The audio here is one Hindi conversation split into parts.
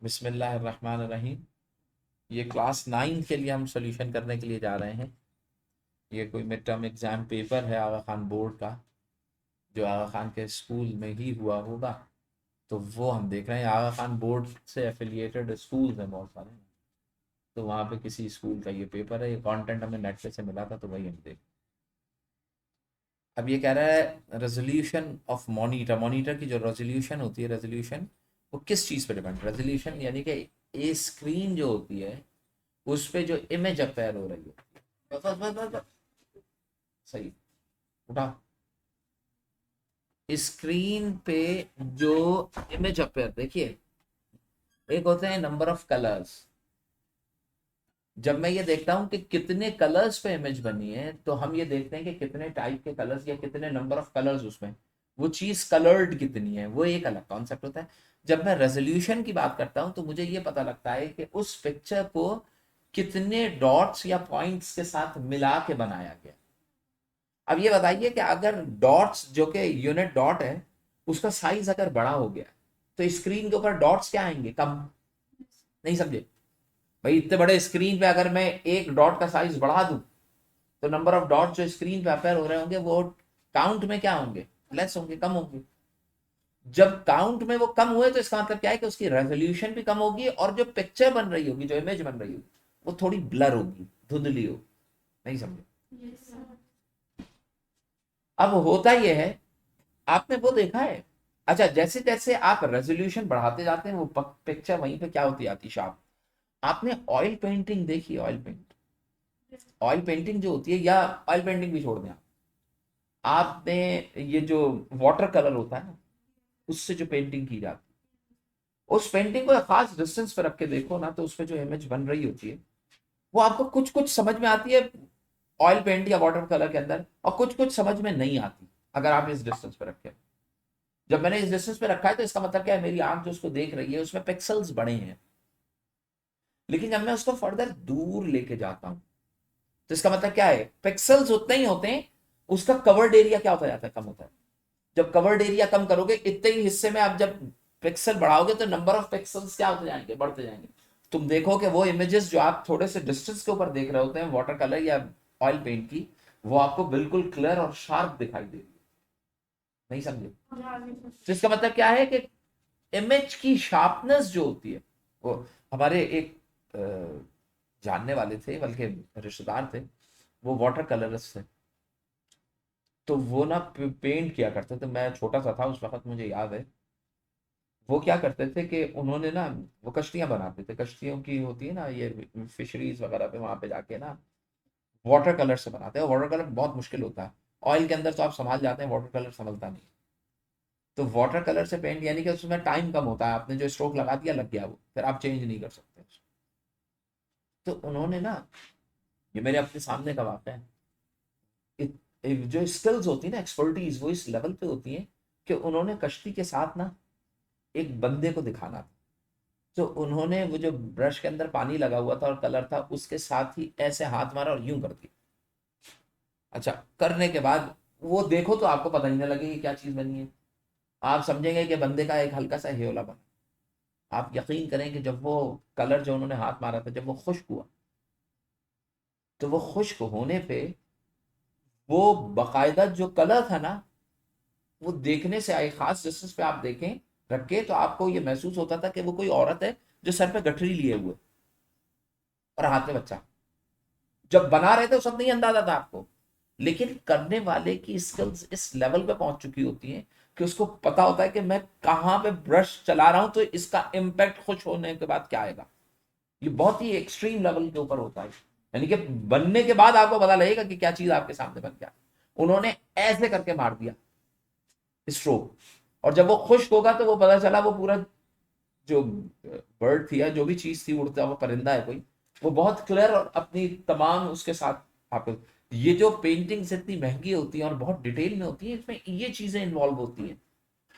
बिस्मिल्लाहिर्रहमानिर्रहीम। ये क्लास 9 के लिए हम सॉल्यूशन करने के लिए जा रहे हैं। ये कोई मिड टर्म एग्ज़ाम पेपर है आगा खान बोर्ड का, जो आगा खान के स्कूल में ही हुआ होगा। तो वो हम देख रहे हैं। आगा खान बोर्ड से एफिलिएटेड स्कूल्स हैं बहुत सारे, तो वहाँ पे किसी स्कूल का ये पेपर है। ये कंटेंट हमें नेट पे से मिला था, तो वही हम देख। अब ये कह रहा है रेजोल्यूशन ऑफ मॉनिटर। मॉनिटर की जो रेजोल्यूशन होती है, रेजोल्यूशन वो किस चीज़ पे डिपेंड। रेजोल्यूशन यानी कि ये स्क्रीन जो होती है उस पे जो इमेज अपेयर हो रही है। बस बस बस बस बस। सही, उठा। स्क्रीन पे जो इमेज अपेयर, देखिए, एक होते हैं नंबर ऑफ कलर्स। जब मैं ये देखता हूं कि कितने कलर्स पे इमेज बनी है, तो हम ये देखते हैं कि कितने टाइप के कलर्स या कितने नंबर ऑफ कलर्स उसमें, वो चीज कलर्ड कितनी है, वो एक अलग कॉन्सेप्ट होता है। जब मैं रेजोल्यूशन की बात करता हूं तो मुझे ये पता लगता है कि उस पिक्चर को कितने डॉट्स या पॉइंट्स के साथ मिला के बनाया गया। अब ये बताइए कि अगर डॉट्स जो कि यूनिट डॉट है, उसका साइज अगर बड़ा हो गया, तो स्क्रीन के ऊपर डॉट्स क्या आएंगे, कम। नहीं समझे भाई? इतने बड़े स्क्रीन पे अगर मैं एक डॉट का साइज बढ़ा दूं, तो नंबर ऑफ डॉट जो स्क्रीन पे अपेयर हो रहे होंगे वो काउंट में क्या होंगे, लेस होंगे, कम होंगे। जब काउंट में वो कम हुए तो इसका मतलब क्या है कि उसकी रेजोल्यूशन भी कम होगी, और जो पिक्चर बन रही होगी, जो इमेज बन रही होगी, वो थोड़ी ब्लर होगी, धुंधली हो। नहीं समझे? अब होता यह है, आपने वो देखा है। अच्छा, जैसे जैसे आप रेजोल्यूशन बढ़ाते जाते हैं, वो पिक्चर वहीं पे क्या होती आती, शार्प। आपने ऑयल पेंटिंग देखी? ऑयल पेंट, ऑयल पेंटिंग जो होती है, या ऑयल पेंटिंग भी छोड़ दें आप, आपने ये जो वाटर कलर होता है ना, उससे जो पेंटिंग की जाती है, उस पेंटिंग को एक खास डिस्टेंस पर रख के देखो ना, तो उस पर जो इमेज बन रही होती है, वो आपको कुछ कुछ समझ में आती है ऑयल पेंट या वाटर कलर के अंदर, और कुछ कुछ समझ में नहीं आती अगर आप इस डिस्टेंस पर रखें। जब मैंने इस डिस्टेंस पे रखा है, तो इसका मतलब क्या है, मेरी आंख जो उसको देख रही है उसमें पिक्सल्स बड़े हैं। लेकिन जब मैं उसको फर्दर दूर लेके जाता हूं, तो इसका मतलब क्या है, पिक्सल्स उतने ही होते हैं, उसका कवर्ड एरिया क्या होता जाता है, कम होता है। जब कवर्ड एरिया कम करोगे, इतने ही हिस्से में आप जब पिक्सल बढ़ाओगे, तो नंबर ऑफ पिक्सल्स क्या होते जाएंगे, बढ़ते जाएंगे। तुम देखो कि वो इमेजेस जो आप थोड़े से डिस्टेंस के ऊपर देख रहे होते हैं वाटर कलर या ऑयल पेंट की, वो आपको बिल्कुल क्लियर और शार्प दिखाई देगी। नहीं समझे? तो इसका मतलब क्या है कि इमेज की शार्पनेस जो होती है, वो हमारे एक जानने वाले थे, बल्कि रिश्तेदार थे, वो वाटर कलरिस्ट थे। तो वो ना पेंट किया करते थे। मैं छोटा सा था उस वक्त, मुझे याद है। वो क्या करते थे कि उन्होंने ना, वो कश्तियां बनाते थे, कश्तियों की होती है ना ये फिशरीज वगैरह पे, वहां पे जाके ना वाटर कलर से बनाते हैं। वाटर कलर बहुत मुश्किल होता है, ऑयल के अंदर तो आप संभाल जाते हैं, वाटर कलर संभलता नहीं। तो वाटर कलर से पेंट यानी कि उसमें टाइम कम होता है, आपने जो स्ट्रोक लगा दिया, लग गया, वो फिर आप चेंज नहीं कर सकते। तो उन्होंने ना, ये मेरे अपने सामने का वाक़या है, जो स्किल्स होती है ना, एक्सपर्टीज, वो इस लेवल पे होती है कि उन्होंने कश्ती के साथ ना एक बंदे को दिखाना था। तो उन्होंने वो जो ब्रश के अंदर पानी लगा हुआ था और कलर था, उसके साथ ही ऐसे हाथ मारा और यूं कर दिया। अच्छा, करने के बाद वो देखो तो आपको पता ही नहीं लगे कि क्या चीज बनी है। आप समझेंगे कि बंदे का एक हल्का सा हेवला बना। आप यकीन करें कि जब वो कलर जो उन्होंने हाथ मारा था, जब वो खुश्क हुआ, तो वो खुश्क होने पे वो बाकायदा जो कलर था ना, वो देखने से आई, खास डिस्टेंस पे आप देखें रख के, तो आपको ये महसूस होता था कि वो कोई औरत है जो सर पे गठरी लिए हुए और हाथ में बच्चा। जब बना रहे थे उस वक्त नहीं अंदाजा था आपको, लेकिन करने वाले की स्किल्स इस लेवल पे पहुंच चुकी होती हैं कि उसको पता होता है कि मैं कहाँ पे ब्रश चला रहा हूं, तो इसका इम्पैक्ट खुश होने के बाद क्या आएगा। ये बहुत ही एक्सट्रीम लेवल के ऊपर होता है। यानी कि बनने के बाद आपको पता लगेगा कि क्या चीज आपके सामने बन गया। उन्होंने ऐसे करके मार दिया स्ट्रोक, और जब वो खुश्क होगा तो वो पता चला वो पूरा जो बर्ड थी या जो भी चीज थी, उड़ता हुआ परिंदा है कोई, वो बहुत क्लियर और अपनी तमाम उसके साथ आप। ये जो पेंटिंग्स इतनी महंगी होती हैं और बहुत डिटेल में होती है, इसमें ये चीजें इन्वॉल्व होती हैं।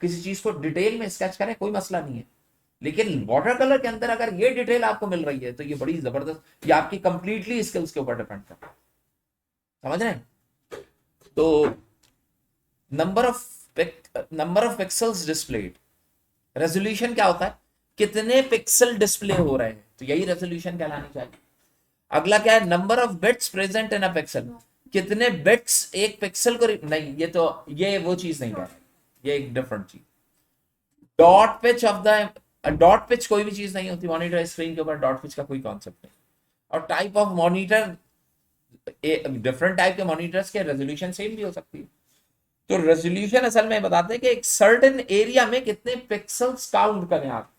किसी चीज को डिटेल में स्केच करें, कोई मसला नहीं है। लेकिन वाटर कलर के अंदर अगर ये डिटेल आपको मिल रही है, तो ये बड़ी जबरदस्त, ये आपकी कंप्लीटली स्किल्स के ऊपर डिपेंड करता है। समझ रहे हैं? तो number of number of pixels displayed. Resolution क्या होता है, कितने पिक्सल डिस्प्ले हो रहे हैं, तो यही रेजोल्यूशन कहलानी चाहिए। अगला क्या है, number of bits present in a pixel, कितने बिट्स एक पिक्सल को नहीं, ये तो ये वो चीज नहीं है, ये एक डिफरेंट चीज। Dot pitch of the, dot pitch कोई भी चीज नहीं होती मॉनिटर स्क्रीन के ऊपर, डॉट पिच का कोई कॉन्सेप्ट नहीं। और type of monitor, different type के मॉनिटर्स के रेजोल्यूशन सेम भी हो सकती है। तो रेजोल्यूशन असल में बताते हैं कि एक सर्टेन एरिया में कितने पिक्सल्स काउंट करें आप,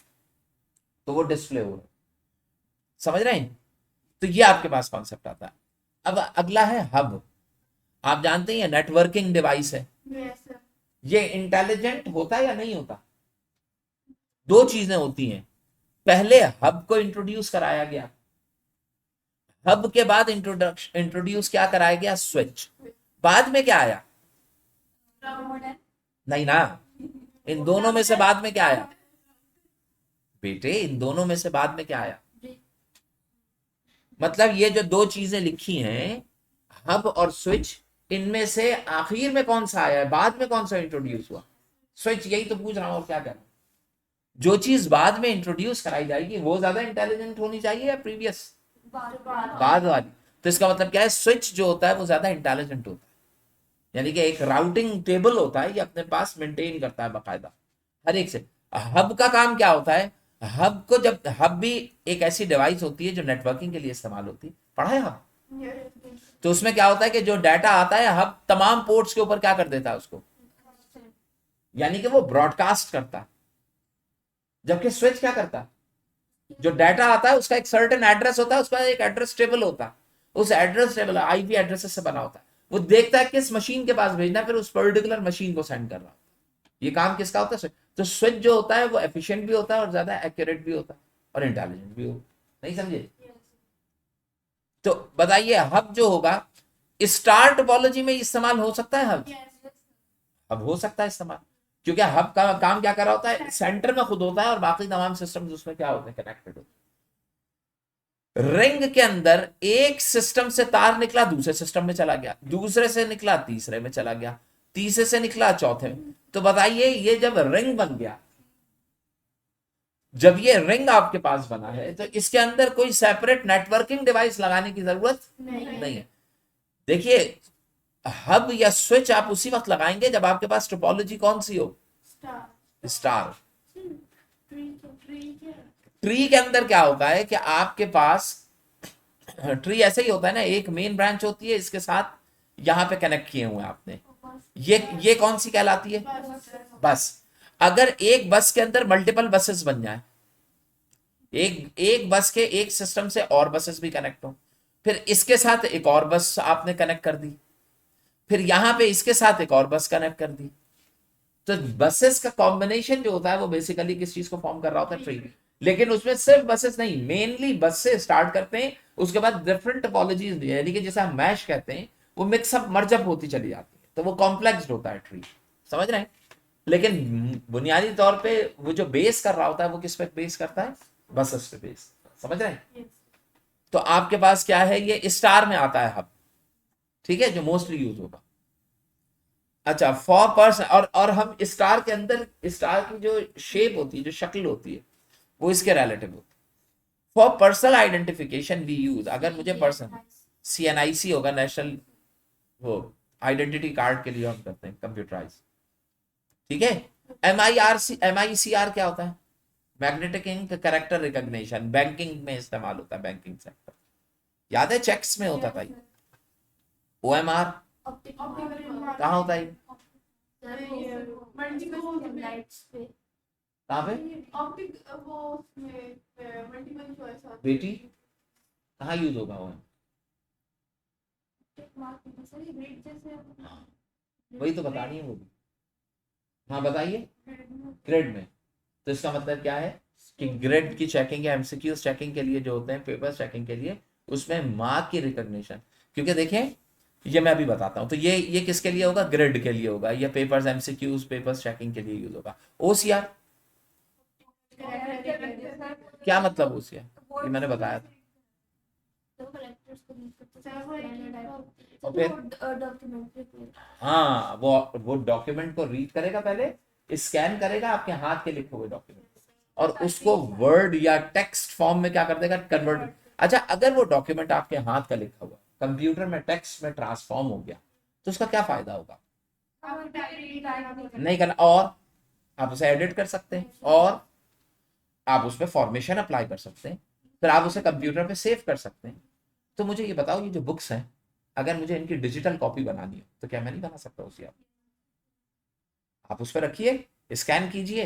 तो वो डिस्प्ले हो रहा है। समझ रहे हैं, तो ये आपके पास कॉन्सेप्ट आता है। अब अगला है हब। आप जानते हैं नेटवर्किंग डिवाइस है। ये इंटेलिजेंट होता है या नहीं होता, दो चीजें होती हैं। पहले हब को इंट्रोड्यूस कराया गया, हब के बाद इंट्रोड्यूस क्या कराया गया, स्विच। बाद में क्या आया, नहीं ना, इन दोनों में से बाद में क्या आया बेटे, इन दोनों में से बाद में क्या आया, मतलब ये जो दो चीजें लिखी हैं हब और स्विच, इनमें से आखिर में कौन सा आया है, बाद में कौन सा इंट्रोड्यूस हुआ, स्विच। यही तो पूछ रहा हूं, और क्या कर, जो चीज बाद में इंट्रोड्यूस कराई जाएगी वो ज्यादा इंटेलिजेंट होनी चाहिए या प्रीवियस, बाद वाली। तो इसका मतलब क्या है, स्विच जो होता है वो ज्यादा इंटेलिजेंट होता है, यानी कि एक राउटिंग टेबल होता है ये अपने पास मेंटेन करता है बाकायदा हर एक से। हब का काम क्या होता है, हब को जब, हब भी एक ऐसी डिवाइस होती है जो नेटवर्किंग के लिए इस्तेमाल होती है, पढ़ा है हब। तो उसमें क्या होता है कि जो डाटा आता है हब तमाम पोर्ट्स के ऊपर क्या कर देता है उसको, यानी कि वो ब्रॉडकास्ट करता है। जबकि स्विच क्या करता है, जो डाटा आता है उसका एक सर्टेन एड्रेस होता है, उसका एक एड्रेस टेबल होता है, उस एड्रेस टेबल आईपी एड्रेसेस से बना होता है, वो देखता है किस मशीन के पास भेजना है, फिर उस पर्टिकुलर मशीन को सेंड कर रहा है। ये काम किसका होता है, तो स्विच जो होता है वो एफिशिएंट भी होता है और ज्यादा एक्यूरेट भी होता है और इंटेलिजेंट भी होता है। नहीं समझे, तो बताइए हब जो होगा, स्टार टोपोलॉजी में इस्तेमाल हो सकता है हब, हब हो सकता है इस्तेमाल, क्योंकि हब का काम क्या कर रहा होता है, सेंटर में खुद होता है और बाकी तमाम सिस्टम उसमें क्या होते हैं, कनेक्टेड होते हैं। रिंग के अंदर एक सिस्टम से तार निकला दूसरे सिस्टम में चला गया, दूसरे से निकला तीसरे में चला गया, तीसरे से निकला चौथे में। तो बताइए ये जब रिंग बन गया, जब ये रिंग आपके पास बना है तो इसके अंदर कोई सेपरेट नेटवर्किंग डिवाइस लगाने की जरूरत नहीं है। देखिए हब या स्विच आप उसी वक्त लगाएंगे जब आपके पास टोपोलॉजी कौन सी हो, स्टार। ट्री के अंदर क्या होता है कि आपके पास, ट्री ऐसे ही होता है ना, एक मेन ब्रांच होती है, इसके साथ यहां पे कनेक्ट किए हुए हैं आपने, ये कौन सी कहलाती है, बस। अगर एक बस के अंदर मल्टीपल बसेस बन जाए, एक एक बस के एक सिस्टम से और बसेस भी कनेक्ट हो, फिर इसके साथ एक और बस आपने कनेक्ट कर दी, फिर यहां पे इसके साथ एक और बस कनेक्ट कर दी, तो बसेस का कॉम्बिनेशन जो होता है वो बेसिकली किस चीज को फॉर्म कर रहा होता है, ट्री। लेकिन उसमें सिर्फ बसेस नहीं, मेनली बस से स्टार्ट करते हैं, उसके बाद डिफरेंट टोपोलॉजीज, यानी कि जैसे हम मैश कहते हैं, वो मिक्सअप मर्जअप होती चली जाती है, तो वो कॉम्प्लेक्स होता है ट्री। समझ रहे हैं, लेकिन बुनियादी तौर पे वो जो बेस कर रहा होता है वो किस पे बेस करता है, बसेस पे बेस। समझ रहे हैं, तो आपके पास क्या है, ये स्टार में आता है हब, ठीक है, जो मोस्टली यूज होगा। अच्छा, फॉर पर्सन, और हम स्टार के अंदर, स्टार की जो शेप होती है, जो शक्ल होती है, वो इसके रिलेटिव होती है। For personal identification we use, अगर मुझे पर्सन, सीएनआईसी होगा, नेशनल वो आइडेंटिटी कार्ड के लिए हम करते हैं कंप्यूटराइज, ठीक है। एमआईसीआर क्या होता है, magnetic ink character recognition, banking में इस्तेमाल होता है, बैंकिंग सेक्टर, याद है चेक्स में होता था। ओएमआर कहाँ होता है, कहाँ पे बेटी, कहाँ यूज होगा वो, वही तो बता रही है वो भी। हाँ बताइए, ग्रेड में, तो इसका मतलब क्या है कि ग्रेड की चेकिंग या एमसीक्यूज चेकिंग के लिए जो होते हैं, पेपर चेकिंग के लिए, उसमें मार्क की रिकॉग्निशन, क्योंकि देखें ये मैं अभी बताता हूँ, तो ये किसके लिए होगा, ग्रेड के लिए होगा, ये पेपर्स एमसीक्यूज पेपर्स चेकिंग के लिए यूज होगा। ओसीआर क्या मतलब, ओसीआर ये मैंने बताया था, और फिर हाँ वो डॉक्यूमेंट को रीड करेगा, पहले स्कैन करेगा आपके हाथ के लिखे हुए डॉक्यूमेंट और उसको वर्ड या टेक्स्ट फॉर्म में क्या कर देगा, कन्वर्ट। अच्छा, अगर वो डॉक्यूमेंट आपके हाथ का लिखा हुआ कंप्यूटर में टेक्स्ट में ट्रांसफॉर्म हो गया तो उसका क्या फायदा होगा? नहीं करना, और आप उसे एडिट कर सकते हैं और आप उस पर फॉर्मेशन अप्लाई कर सकते हैं, फिर आप उसे कंप्यूटर पे सेव कर सकते हैं। तो मुझे ये बताओ, ये जो बुक्स हैं अगर मुझे इनकी डिजिटल कॉपी बनानी हो तो क्या मैं नहीं बना सकता उसे? आप उस पर रखिए, स्कैन कीजिए,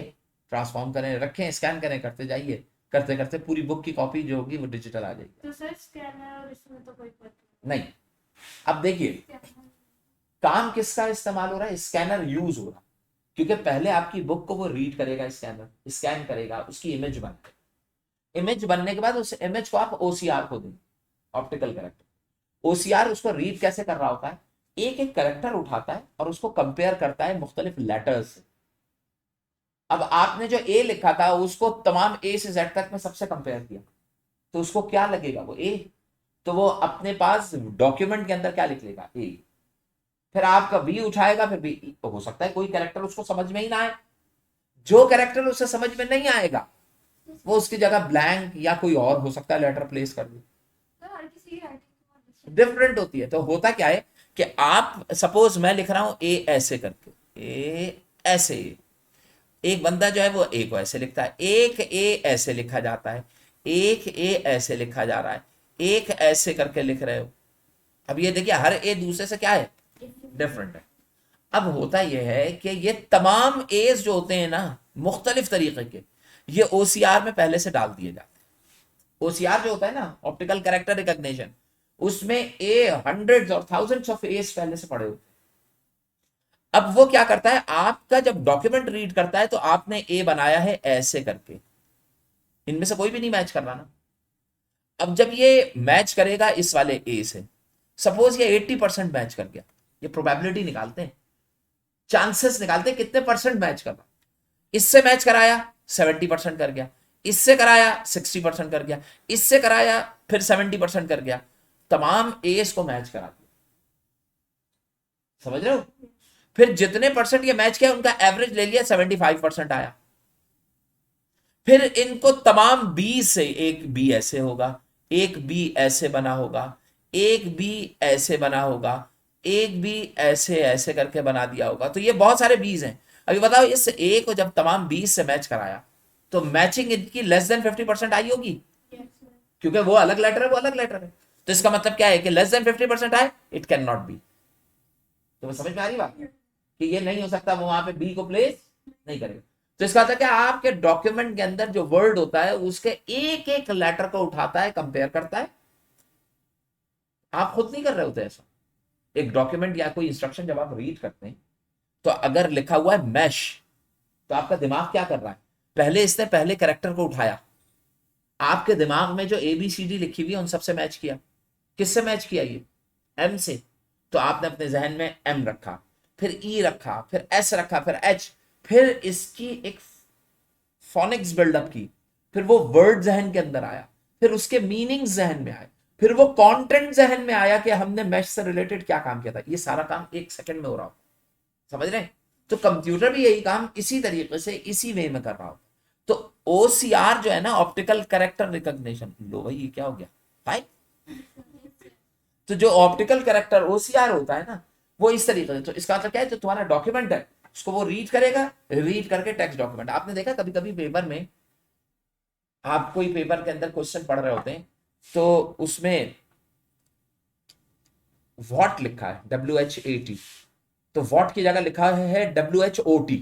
ट्रांसफॉर्म करें, रखें, स्कैन करें, करते जाइए, करते करते पूरी बुक की कॉपी जो होगी वो डिजिटल आ जाएगी। तो सर स्कैनर और इसमें तो कोई नहीं। अब देखिए काम किसका इस्तेमाल हो रहा है, स्कैनर यूज हो रहा है क्योंकि पहले आपकी बुक को वो रीड करेगा, स्कैनर स्कैन करेगा, उसकी इमेज बनती है, इमेज बनने के बाद उस इमेज को आप ओसीआर को देंगे, ऑप्टिकल कैरेक्टर। ओसीआर उसको रीड कैसे कर रहा होता है, एक एक कैरेक्टर उठाता है और उसको कंपेयर करता है मुख्तलिफ लेटर्स से। अब आपने जो ए लिखा था उसको तमाम ए से जेड तक में सबसे कंपेयर किया तो उसको क्या लगेगा, वो ए, तो वो अपने पास डॉक्यूमेंट के अंदर क्या लिख लेगा, ए। फिर आपका बी उठाएगा, फिर बी, तो हो सकता है कोई कैरेक्टर उसको समझ में ही ना आए, जो कैरेक्टर उसे समझ में नहीं आएगा वो उसकी जगह ब्लैंक या कोई और हो सकता है लेटर प्लेस कर दे, डिफरेंट होती है। तो होता क्या है कि आप सपोज मैं लिख रहा हूं ए ऐसे करके, ए ऐसे, एक बंदा जो है वो ए को ऐसे लिखता है, एक ए ऐसे लिखा जाता है, एक ए ऐसे लिखा जा रहा है, एक ऐसे करके लिख रहे हो। अब ये देखिए हर ए दूसरे से क्या है, डिफरेंट है। अब होता यह है कि ये तमाम एज जो होते हैं ना मुख्तलिफ तरीके के, ये ओसीआर में पहले से डाल दिए जाते हैं। ओसीआर जो होता है ना, ऑप्टिकल कैरेक्टर रिकॉग्निशन, उसमें ए हंड्रेड्स और थाउजेंड्स ऑफ एज पहले से पड़े होते हैं। अब वो क्या करता है, आपका जब डॉक्यूमेंट रीड करता है तो आपने ए बनाया है ऐसे करके, इनमें से कोई भी नहीं मैच कर रहा ना। अब जब ये मैच करेगा इस वाले ए से, सपोज ये 80% मैच कर गया, ये प्रोबेबिलिटी निकालते हैं, चांसेस निकालते हैं कितने परसेंट मैच कर रहा। इससे मैच कराया 70% कर गया, इससे कराया 60% कर गया, इससे कराया फिर 70% कर गया, तमाम एस को मैच करा दिया। समझ रहे हो? फिर जितने परसेंट ये मैच किया उनका एवरेज ले लिया, 75% आया। फिर इनको तमाम बी से, एक बी ऐसे होगा, एक बी ऐसे बना होगा, एक बी ऐसे बना होगा, एक बी ऐसे ऐसे करके बना दिया होगा। तो ये बहुत सारे बीज हैं। अभी बताओ इस ए को जब तमाम बीज से मैच कराया तो मैचिंग इनकी लेस देन 50% आई होगी, क्योंकि वो अलग लेटर है, वो अलग लेटर है। तो इसका मतलब क्या है कि लेस देन 50% आए, इट कैन नॉट बी। तो समझ में आ रही बात कि ये नहीं हो सकता, वो वहां पे बी को प्लेस नहीं करेगा। तो इसका मतलब क्या, आपके डॉक्यूमेंट के अंदर जो वर्ड होता है उसके एक एक लेटर को उठाता है, कंपेयर करता है। आप खुद नहीं कर रहे होते ऐसा। एक डॉक्यूमेंट या कोई इंस्ट्रक्शन जब आप रीड करते हैं तो अगर लिखा हुआ है मैश, तो आपका दिमाग क्या कर रहा है, पहले इसने पहले कैरेक्टर को उठाया, आपके दिमाग में जो ए बी सी डी लिखी हुई है उन सबसे मैच किया। किससे मैच किया, ये एम से। तो आपने अपने जहन में एम रखा, फिर ई रखा, फिर एस रखा, फिर एच, फिर इसकी एक फोनिक्स बिल्डअप की, फिर वो वर्ड जहन के अंदर आया, फिर उसके मीनिंग जहन में आए, फिर वो कंटेंट जहन में आया कि हमने मैश से रिलेटेड क्या काम किया था। ये सारा काम 1 सेकंड में हो रहा हो, समझ रहे हैं? तो कंप्यूटर भी यही काम इसी तरीके से इसी वे में कर रहा हो। तो ओसीआर जो है ना, ऑप्टिकल कैरेक्टर रिकॉग्निशन, लो भाई ये क्या हो गया, फाइल। तो जो ऑप्टिकल कैरेक्टर ओसीआर होता है ना, वो इस तरीके से, तो इसका मतलब क्या है, जो तुम्हारा डॉक्यूमेंट है उसको वो रीड करेगा, रीड करके टेक्स्ट डॉक्यूमेंट। आपने देखा कभी कभी पेपर में, आप कोई पेपर के अंदर क्वेश्चन पढ़ रहे होते हैं तो उसमें वॉट लिखा है WHAT, तो वॉट की जगह लिखा है WHOT।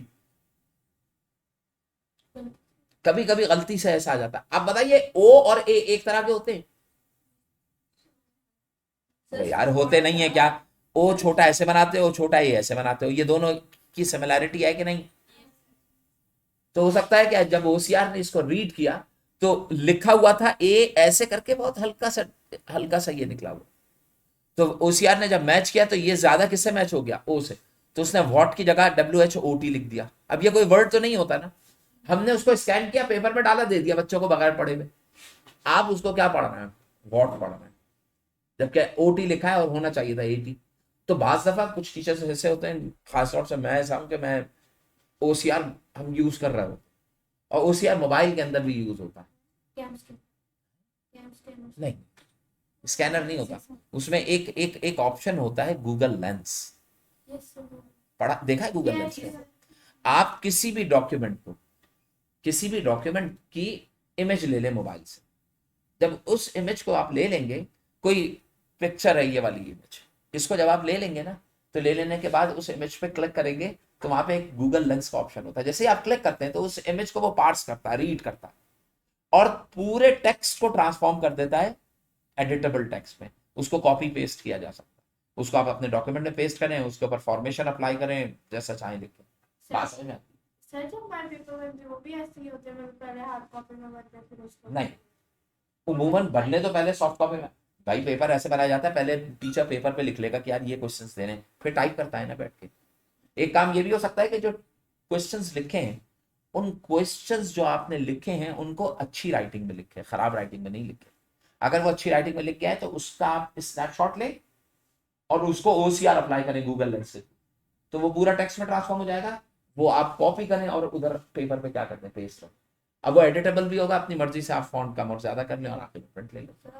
कभी कभी गलती से ऐसा आ जाता है। आप बताइए ओ और ए एक तरह के होते हैं? तो यार होते नहीं है क्या, ओ छोटा ऐसे बनाते हो, छोटा ए ऐसे बनाते हो, ये दोनों की सिमिलैरिटी है कि नहीं? तो हो सकता है कि जब ओसीआर ने इसको रीड किया तो लिखा हुआ था ए ऐसे करके, बहुत हल्का सा ये निकला हुआ। तो ओसीआर ने जब मैच किया तो ये ज्यादा किससे मैच हो गया, ओ से। तो उसने वॉट की जगह WHOT लिख दिया। अब ये कोई वर्ड तो नहीं होता ना, हमने उसको स्कैन किया, पेपर में डाला, दे दिया बच्चों को बगैर पढ़े हुए। आप उसको क्या पढ़ रहे हैं, वॉट पढ़ रहे हैं। जबकि ओटी लिखा है और होना चाहिए था एटी। तो बाज दफा कुछ टीचर्स ऐसे होते हैं, खासतौर से मैं ऐसा हूं कि मैं ओसीआर हम यूज कर रहे हो, और ओसीआर मोबाइल के अंदर भी यूज होता है। नहीं, स्कैनर नहीं होता उसमें। एक एक एक ऑप्शन होता है गूगल लेंस। पढ़ा देखा है गूगल लेंस को? आप किसी भी डॉक्यूमेंट की इमेज ले लें मोबाइल से। जब उस इमेज को आप ले लेंगे, कोई पिक्चर है ये वाली इमेज, इसको जब आप ले लेंगे ना, तो ले लेने के बाद उस इमेज पे क्लिक करेंगे तो वहां पे एक गूगल लेंस का ऑप्शन होता है। जैसे ही आप क्लिक करते हैं तो उस इमेज को वो पार्स करता है, रीड करता है, और पूरे टेक्स्ट को ट्रांसफॉर्म कर देता है एडिटेबल टेक्स्ट में। उसको कॉपी पेस्ट किया जा सकता है, उसको आप अपने डॉक्यूमेंट में पेस्ट करें, उसके ऊपर फॉर्मेशन अप्लाई करें, जैसा चाहें लिखें। बात समझ में आती सर जब हमारे पेपर में भी वो भी ऐसे ही होते हैं, मतलब पहले हार्ड कॉपी में भरते हैं फिर उसको? नहीं, उमूमन बनने तो पहले सॉफ्ट कॉपी में। भाई पेपर ऐसे बनाया जाता है, पहले टीचर पेपर पे लिख लेगा कि यार ये क्वेश्चंस देने, फिर टाइप करता है ना बैठ के। एक काम ये भी हो सकता है कि जो क्वेश्चंस लिखे हैं, उन क्वेश्चंस जो आपने लिखे हैं उनको अच्छी राइटिंग में लिखे, खराब राइटिंग में नहीं लिखे। अगर वो अच्छी राइटिंग में लिख गया है तो उसका आप स्नैपशॉट लें और उसको ओसीआर अप्लाई करें गूगल लेंस से, तो वो पूरा टेक्स्ट में ट्रांसफॉर्म हो जाएगा। वो आप कॉपी करें और उधर पेपर पे क्या करते हैं, पेस्ट करें। अब वो एडिटेबल भी होगा, अपनी मर्जी से आप फॉन्ट कम और ज्यादा कर लें और आप प्रिंट ले लो।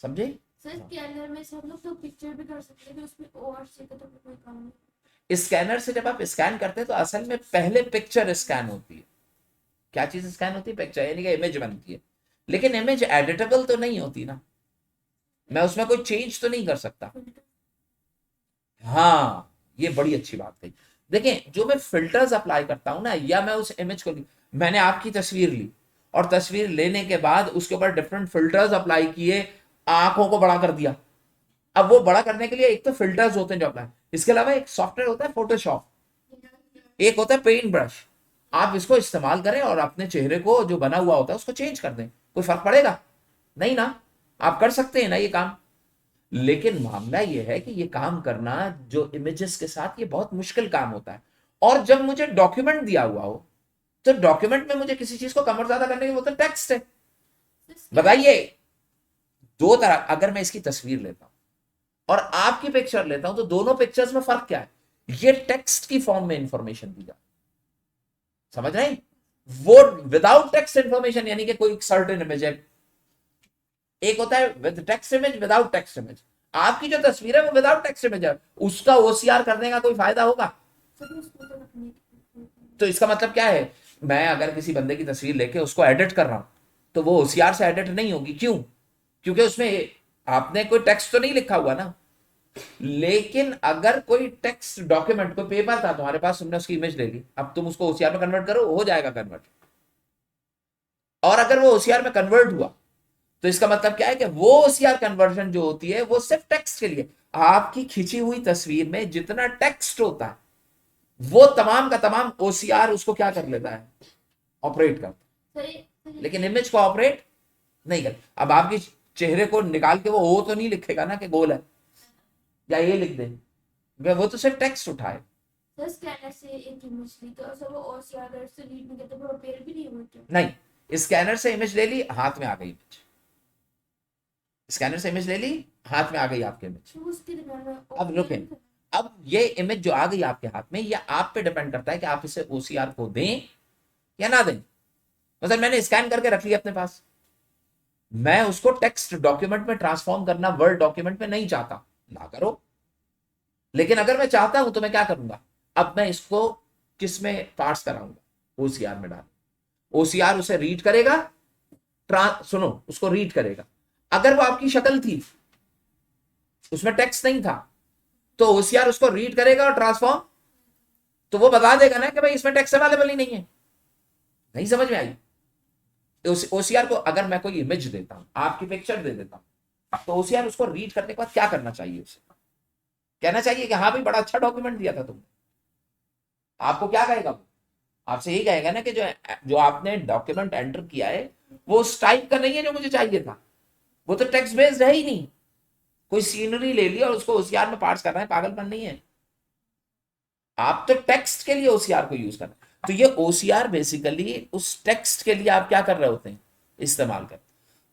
समझे? सर स्कैनर में से हम लोग तो पिक्चर भी कर सकते हैं कि उसमें ओआरसी का तो कोई काम नहीं। स्कैनर से जब आप स्कैन करते हैं तो असल में पहले पिक्चर स्कैन होती है। क्या चीज स्कैन होती है? पिक्चर, यानी कि इमेज बनती है। लेकिन इमेज एडिटेबल तो नहीं होती ना, मैं उसमें कोई चेंज तो नहीं कर सकता। हाँ, ये बड़ी अच्छी बात कही। देखें, जो मैं फिल्टर्स अप्लाई करता हूं ना, या मैं उस इमेज को, मैंने आपकी तस्वीर ली और तस्वीर लेने के बाद उसके ऊपर डिफरेंट फिल्टर्स अप्लाई किए, आंखों को बड़ा कर दिया। अब वो बड़ा करने के लिए एक तो फिल्टर्स होते हैं जो अप्लाई, इसके अलावा एक सॉफ्टवेयर होता है फोटोशॉप, एक होता है पेंट ब्रश। आप इसको इस्तेमाल करें और अपने चेहरे को जो बना हुआ होता है उसको चेंज कर दें, कोई फर्क पड़ेगा नहीं ना? आप कर सकते हैं ना ये काम। लेकिन मामला ये है कि ये काम करना जो इमेजेस के साथ, ये बहुत मुश्किल काम होता है। और जब मुझे डॉक्यूमेंट दिया हुआ हो, तो डॉक्यूमेंट में मुझे किसी चीज को कम और ज्यादा करने की, वो तो टेक्स्ट है। बताइए, दो तरह, अगर मैं इसकी तस्वीर लेता हूं और आपकी पिक्चर लेता हूं, तो दोनों पिक्चर्स में फर्क क्या है? ये टेक्स्ट की फॉर्म में इंफॉर्मेशन दी जाती, समझ रहे हैं? वो विदाउट टेक्स्ट इंफॉर्मेशन, यानी कि कोई सर्टेन इमेज है। एक होता है with text image, without text image. आपकी जो तस्वीर है वो विदाउट टेक्स्ट इमेज है, उसका ओसीआर करने का कोई फायदा होगा? तो इसका मतलब क्या है? मैं अगर किसी बंदे की तस्वीर लेके उसको एडिट कर रहा हूं, तो वो ओसीआर से एडिट नहीं होगी। क्यों? क्योंकि उसमें आपने कोई टेक्स्ट तो नहीं लिखा हुआ ना। लेकिन अगर कोई टेक्स्ट डॉक्यूमेंट, कोई पेपर था तुम्हारे पास, तुमने उसकी इमेज ले ली, अब तुम उसको ओसीआर में कन्वर्ट करो, हो जाएगा कन्वर्ट। और अगर वो ओसीआर में कन्वर्ट हुआ, तो इसका मतलब क्या है कि वो ओसीआर कन्वर्जन जो होती है वो सिर्फ टेक्स्ट के लिए। आपकी खींची हुई तस्वीर में जितना टेक्स्ट होता है, वो तमाम का तमाम ओसीआर उसको क्या कर लेता है, ऑपरेट करता है। लेकिन इमेज को ऑपरेट नहीं कर। अब आपके चेहरे को निकाल के वो ओ तो नहीं लिखेगा ना कि गोल है, या ये लिख दे, वो तो सिर्फ टेक्स्ट उठाए। स्कैनर से एक इमेज ली तो सब वो ओसीआर से रीड नहीं करते, वो पेड़ भी नहीं होते। नहीं, स्कैनर से इमेज ले ली, हाथ में आ गई इमेज। स्कैनर से इमेज ले ली, हाथ में आ गई आपके इमेज। अब रुके, अब ये इमेज जो आ गई आपके हाथ में, ये आप पे डिपेंड करता है कि आप इसे ओसीआर को दें या ना दें। मतलब मैंने स्कैन करके रख लिया अपने पास, मैं उसको टेक्स्ट डॉक्यूमेंट में ट्रांसफॉर्म करना वर्ड डॉक्यूमेंट में नहीं चाहता, ना करो। लेकिन अगर मैं चाहता हूं तो मैं क्या करूंगा? अब मैं इसको किस में पार्स कराऊंगा? ओसीआर में डाल, ओसीआर उसे रीड करेगा, सुनो, उसको रीड करेगा। अगर वो आपकी शक्ल थी, उसमें टेक्स्ट नहीं था, तो ओसीआर उसको रीड करेगा और ट्रांसफॉर्म, तो वो बता देगा ना कि भाई इसमें टेक्स्ट अवेलेबल ही नहीं है। नहीं समझ में आई? ओसीआर को अगर मैं कोई इमेज देता हूं, आपकी पिक्चर दे देता हूं, तो ओसीआर उसको रीड करने के बाद क्या करना चाहिए? उसे कहना चाहिए कि हाँ भाई बड़ा अच्छा डॉक्यूमेंट दिया था तुमने। आपको क्या कहेगा? वो आपसे यही कहेगा ना कि जो जो आपने डॉक्यूमेंट एंटर किया है वो उस टाइप का नहीं है जो मुझे चाहिए था, वो तो टेक्स्ट बेस्ड है ही नहीं। कोई सीनरी ले ली और उसको ओसीआर में पार्स कर रहे हैं, पागलपन नहीं है। आप तो टेक्स्ट के लिए ओसीआर को यूज कर रहे हैं। तो ये ओसीआर बेसिकली उस टेक्स्ट के लिए आप क्या कर रहे होते हैं, इस्तेमाल कर।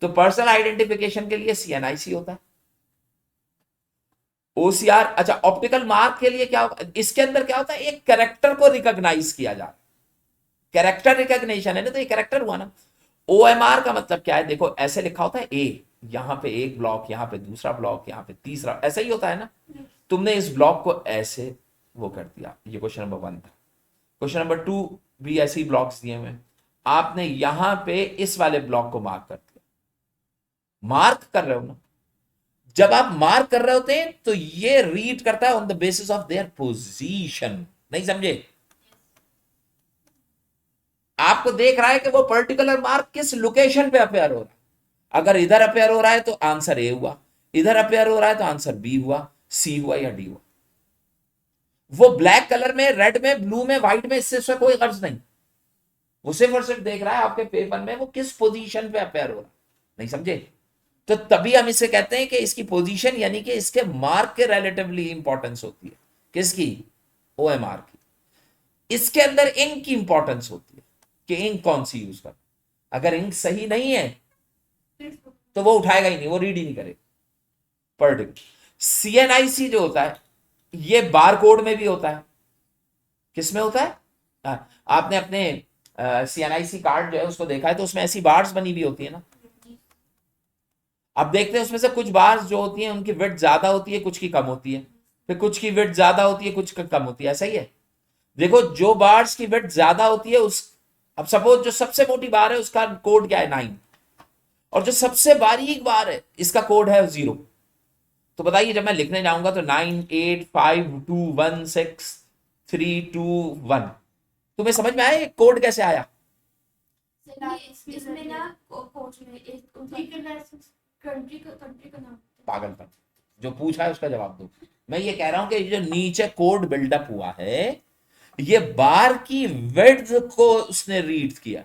तो पर्सनल आइडेंटिफिकेशन के लिए सीएनआईसी होता है, ओसीआर, अच्छा ऑप्टिकल मार्क के लिए क्या होगा, इसके अंदर क्या होता है, एक कैरेक्टर को रिकॉग्नाइज किया जा रहा है, कैरेक्टर रिकॉग्निशन है ना, तो ये कैरेक्टर हुआ ना। ओएमआर का मतलब क्या है, देखो ऐसे लिखा होता है ए, यहां पे एक ब्लॉक, यहां पे दूसरा ब्लॉक, यहां पे तीसरा, ऐसा ही होता है ना। तुमने इस ब्लॉक को ऐसे वो कर दिया, ये क्वेश्चन नंबर 1 था। क्वेश्चन नंबर 2 भी ऐसे ही ब्लॉक्स दिए हुए, आपने यहां पे इस वाले ब्लॉक को मार्क कर दिया, मार्क कर रहे हो ना। जब आप मार्क कर रहे होते हैं तो ये रीड करता है on the basis of their position, नहीं समझे। आपको देख रहा है कि वो पर्टिकुलर मार्क किस लोकेशन पे अपेयर हो रहा है। अगर इधर अपेयर हो रहा है तो आंसर ए हुआ, इधर अपेयर हो रहा है तो आंसर बी हुआ, सी हुआ या डी हुआ। वो ब्लैक कलर में, रेड में, ब्लू में, व्हाइट में, इससे कोई गर्ज नहीं। वो सिर्फ और सिर्फ देख रहा है आपके पेपर में वो किस पोजीशन पे अपेयर हो रहा है, नहीं समझे। तो तभी हम इसे कहते हैं कि इसकी पोजीशन यानी कि इसके मार्क के रिलेटिवली इंपॉर्टेंस होती है, किसकी, ओएमआर की। इसके अंदर इंक की इंपॉर्टेंस होती है कि इंक कौन सी यूज कर, अगर इंक सही नहीं है तो वो उठाएगा ही नहीं, वो रीड ही नहीं करेगा पर्टिकुलर। सीएनआईसी जो होता है ये बार कोड में भी होता है, किस में होता है, आपने अपने सीएनआईसी कार्ड जो है उसको देखा है तो उसमें ऐसी बार्स बनी भी होती है ना। अब देखते हैं उसमें से कुछ बार्स जो होती हैं उनकी विड्थ ज्यादा होती है, कुछ की कम होती है, फिर कुछ की विड्थ ज्यादा होती है, कुछ की कम होती है, ऐसा ही है। देखो जो बार्स की विड्थ ज्यादा होती है उस, अब सपोज जो सबसे मोटी बार है उसका कोड क्या है 9, और जो सबसे बारीक बार है इसका कोड है 0। तो बताइए जब मैं लिखने जाऊंगा तो 9, 8, 5, 2, 1, 6, 3, 2, 1, तुम्हें समझ में आया ये कोड कैसे आया। इसमें ना कोच में एक कंट्री का नाम पागलपन, जो पूछा है उसका जवाब दो। मैं ये कह रहा हूं कि जो नीचे कोड बिल्डअप हुआ है ये बार की विड्थ को उसने रीड किया,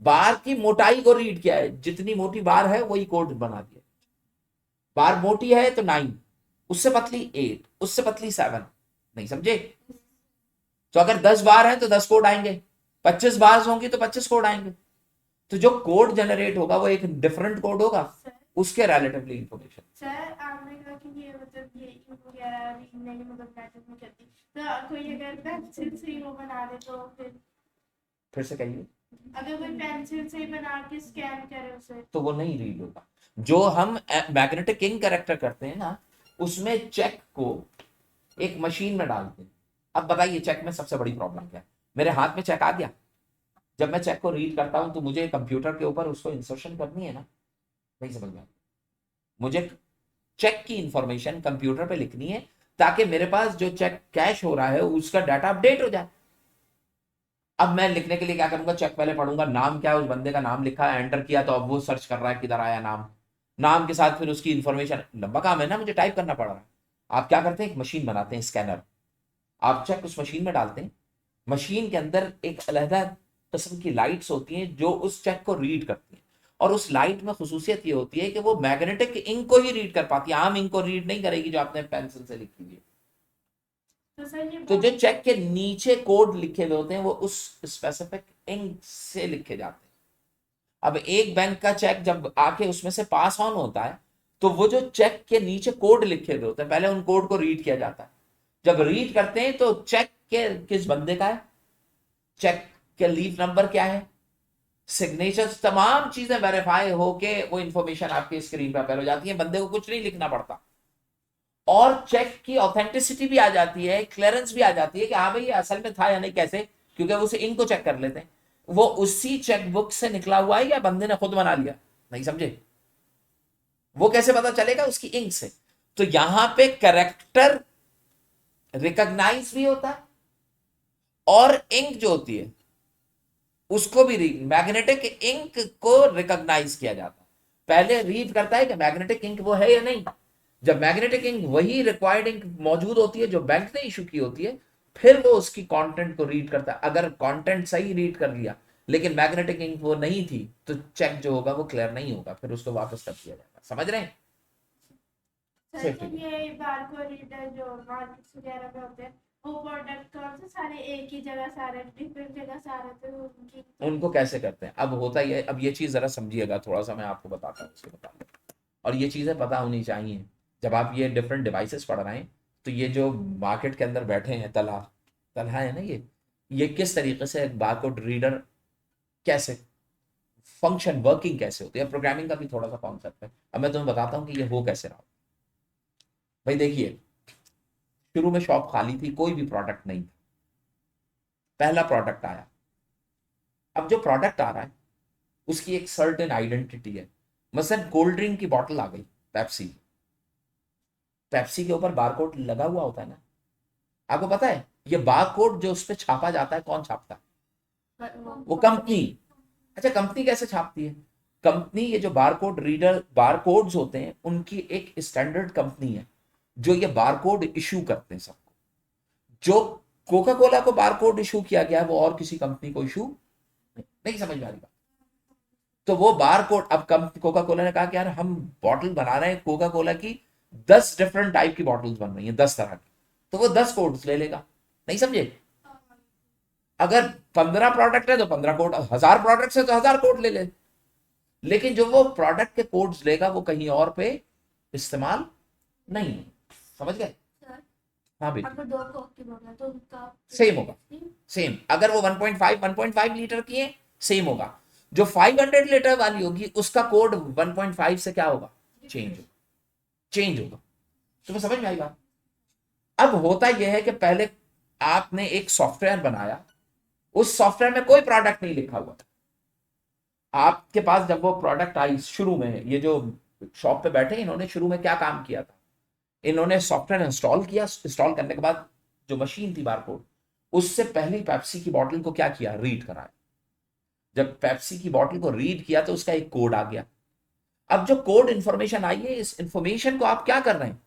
बार की मोटाई को रीड किया है, जितनी मोटी बार है वही कोड बना दिया। बार मोटी है तो 9, उससे पतली 8, उससे पतली 7, नहीं समझे। तो अगर 10 बार है तो 10 कोड आएंगे, 25 बार होंगी तो 25 कोड आएंगे। तो जो कोड जनरेट होगा वो एक डिफरेंट कोड होगा, उसके रिलेटिवली इंफॉर्मेशन। सर आपने कहा कि ये मतलब ये वगैरह रीड नहीं मतलब मैटर नहीं करती, तो कोई अगर पेंसिल से ही वो बना दे तो फिर से कहिए, अगर कोई पेंसिल से ही बना के स्कैन करे उसे तो वो नहीं रीड होगा। जो हम मैग्नेटिक इंक कैरेक्टर करते हैं ना उसमें चेक को एक मशीन में डालते हैं। अब बताइए चेक में सबसे बड़ी प्रॉब्लम क्या है, मेरे हाथ में चेक आ गया, जब मैं चेक को रीड करता हूं तो मुझे कंप्यूटर के ऊपर उसको इंसर्शन करनी है ना, नहीं समझ में, मुझे चेक की इंफॉर्मेशन कंप्यूटर पे लिखनी है ताकि मेरे पास जो चेक कैश हो रहा है उसका डाटा अपडेट हो जाए। अब मैं लिखने के लिए क्या करूंगा, चेक पहले पढ़ूंगा, नाम क्या है, उस बंदे का नाम लिखा है, एंटर किया तो अब वो सर्च कर रहा है किधर आया नाम, नाम के साथ फिर उसकी इंफॉर्मेशन, लंबा काम है ना, मुझे टाइप करना पड़ रहा है। आप क्या करते हैं, एक मशीन बनाते हैं स्कैनर, आप चेक उस मशीन में डालते हैं, मशीन के अंदर एक अलहदा किस्म की लाइट्स होती हैं जो उस चेक को रीड करती हैं, और उस लाइट में खसूसियत ये होती है कि वो मैग्नेटिक इंक को ही रीड कर पाती है, आम इंक को रीड नहीं करेगी जो आपने पेंसिल से लिखी हुई है। तो जो चेक के नीचे कोड लिखे हुए होते हैं वो उस स्पेसिफिक इंक से लिखे जाते हैं। अब एक बैंक का चेक जब आके उसमें से पास ऑन होता है तो वो जो चेक के नीचे कोड लिखे हुए होते हैं पहले उन कोड को रीड किया जाता है। जब रीड करते हैं तो चेक के किस बंदे का है, चेक के लीफ नंबर क्या है, सिग्नेचर, तमाम चीजें वेरीफाई होके वो इंफॉर्मेशन आपकी स्क्रीन पर अपेयर हो जाती है, बंदे को कुछ नहीं लिखना पड़ता। और चेक की ऑथेंटिसिटी भी आ जाती है, क्लियरेंस भी आ जाती है कि हाँ भाई ये असल में था या नहीं, कैसे, क्योंकि उसे इंक को चेक कर लेते हैं वो उसी चेक बुक से निकला हुआ है या बंदे ने खुद बना लिया, नहीं समझे। वो कैसे पता चलेगा, उसकी इंक से। तो यहां पे करेक्टर रिकॉग्नाइज भी होता है और इंक जो होती है उसको भी मैग्नेटिक इंक को रिकॉग्नाइज किया जाता है। पहले रीड करता है कि मैग्नेटिक इंक वो है या नहीं, जब मैग्नेटिक इंक वही रिक्वायर्ड इंक मौजूद होती है जो बैंक ने इशू की होती है फिर वो उसकी कंटेंट को रीड करता है। अगर कंटेंट सही रीड कर लिया लेकिन मैग्नेटिक इंक वो नहीं थी तो चेक जो होगा वो क्लियर नहीं होगा, फिर उसको वापस कर दिया जाएगा। समझ रहे हैं। सर ये बारकोड रीडर जो मार्केट्स वगैरह में होते हैं वो प्रोडक्ट कौन से सारे एक ही जगह सारे डिफरेंट जगह सारे थे उनकी उनको कैसे करते हैं, अब होता ही है, अब ये चीज जरा समझिएगा थोड़ा सा, मैं आपको बताता हूँ, इसके बता, और ये चीजें पता होनी चाहिए जब आप ये डिफरेंट डिवाइसेस पढ़ रहे हैं, तो ये जो मार्केट के अंदर बैठे हैं तलहा तलहा है ना, ये किस तरीके से बारकोड रीडर कैसे फंक्शन वर्किंग कैसे होती है, प्रोग्रामिंग का भी थोड़ा सा कॉन्सेप्ट है। अब मैं तुम्हें बताता हूँ कि ये हो कैसे रहा। भाई देखिए, शुरू में शॉप खाली थी, कोई भी प्रोडक्ट नहीं था, पहला प्रोडक्ट आया। अब जो प्रोडक्ट आ रहा है उसकी एक सर्टेन आइडेंटिटी है। मसलन कोल्ड ड्रिंक की बॉटल आ गई, पेप्सी, पेप्सी के ऊपर बारकोड लगा हुआ होता है ना। आपको पता है ये बारकोड जो उस पर छापा जाता है, कौन छापता है? वो कंपनी। अच्छा, कंपनी कैसे छापती है? कंपनी, ये जो बारकोड रीडर बारकोड्स होते हैं, उनकी एक स्टैंडर्ड कंपनी है जो ये बारकोड इशू करते हैं सबको। जो कोका कोला को बारकोड इशू किया गया है वो और किसी कंपनी को इशू नहीं समझ में आ रही बात। तो वो बारकोड, अब कोका कोला ने कहा कि यार हम बॉटल बना रहे हैं कोका कोला की, 10 डिफरेंट टाइप की बॉटल्स बन रही हैं, 10 तरह की, तो वो 10 कोड्स ले लेगा। नहीं समझे? अगर 15 प्रोडक्ट है तो 15 कोड, 1000 प्रोडक्ट है तो 1000 कोड ले ले। लेकिन जो वो प्रोडक्ट के कोड्स लेगा वो कहीं और पे इस्तेमाल नहीं। समझ गए? हाँ बेटा, अगर दो कोक की बोतल है तो उनका सेम होगा। सेम, अगर वो 1.5 लीटर की है, सेम होगा। जो 500 लीटर वाली होगी उसका कोड 1.5 से क्या होगा? चेंज होगा। तुम्हें समझ में आई बात? अब होता यह है कि पहले आपने एक सॉफ्टवेयर बनाया, उस सॉफ्टवेयर में कोई प्रोडक्ट नहीं लिखा हुआ। आपके पास जब वो प्रोडक्ट आई शुरू में, ये जो शॉप पे बैठे इन्होंने शुरू में क्या काम किया था, इन्होंने सॉफ्टवेयर इंस्टॉल किया। इंस्टॉल करने के बाद जो मशीन थी बारकोड, उससे पहली पेप्सी की बोतल को क्या किया? रीड कराया। जब पेप्सी की बोतल को रीड किया तो उसका एक कोड आ गया। अब जो कोड इंफॉर्मेशन आई है, इस इंफॉर्मेशन को आप क्या कर रहे हैं?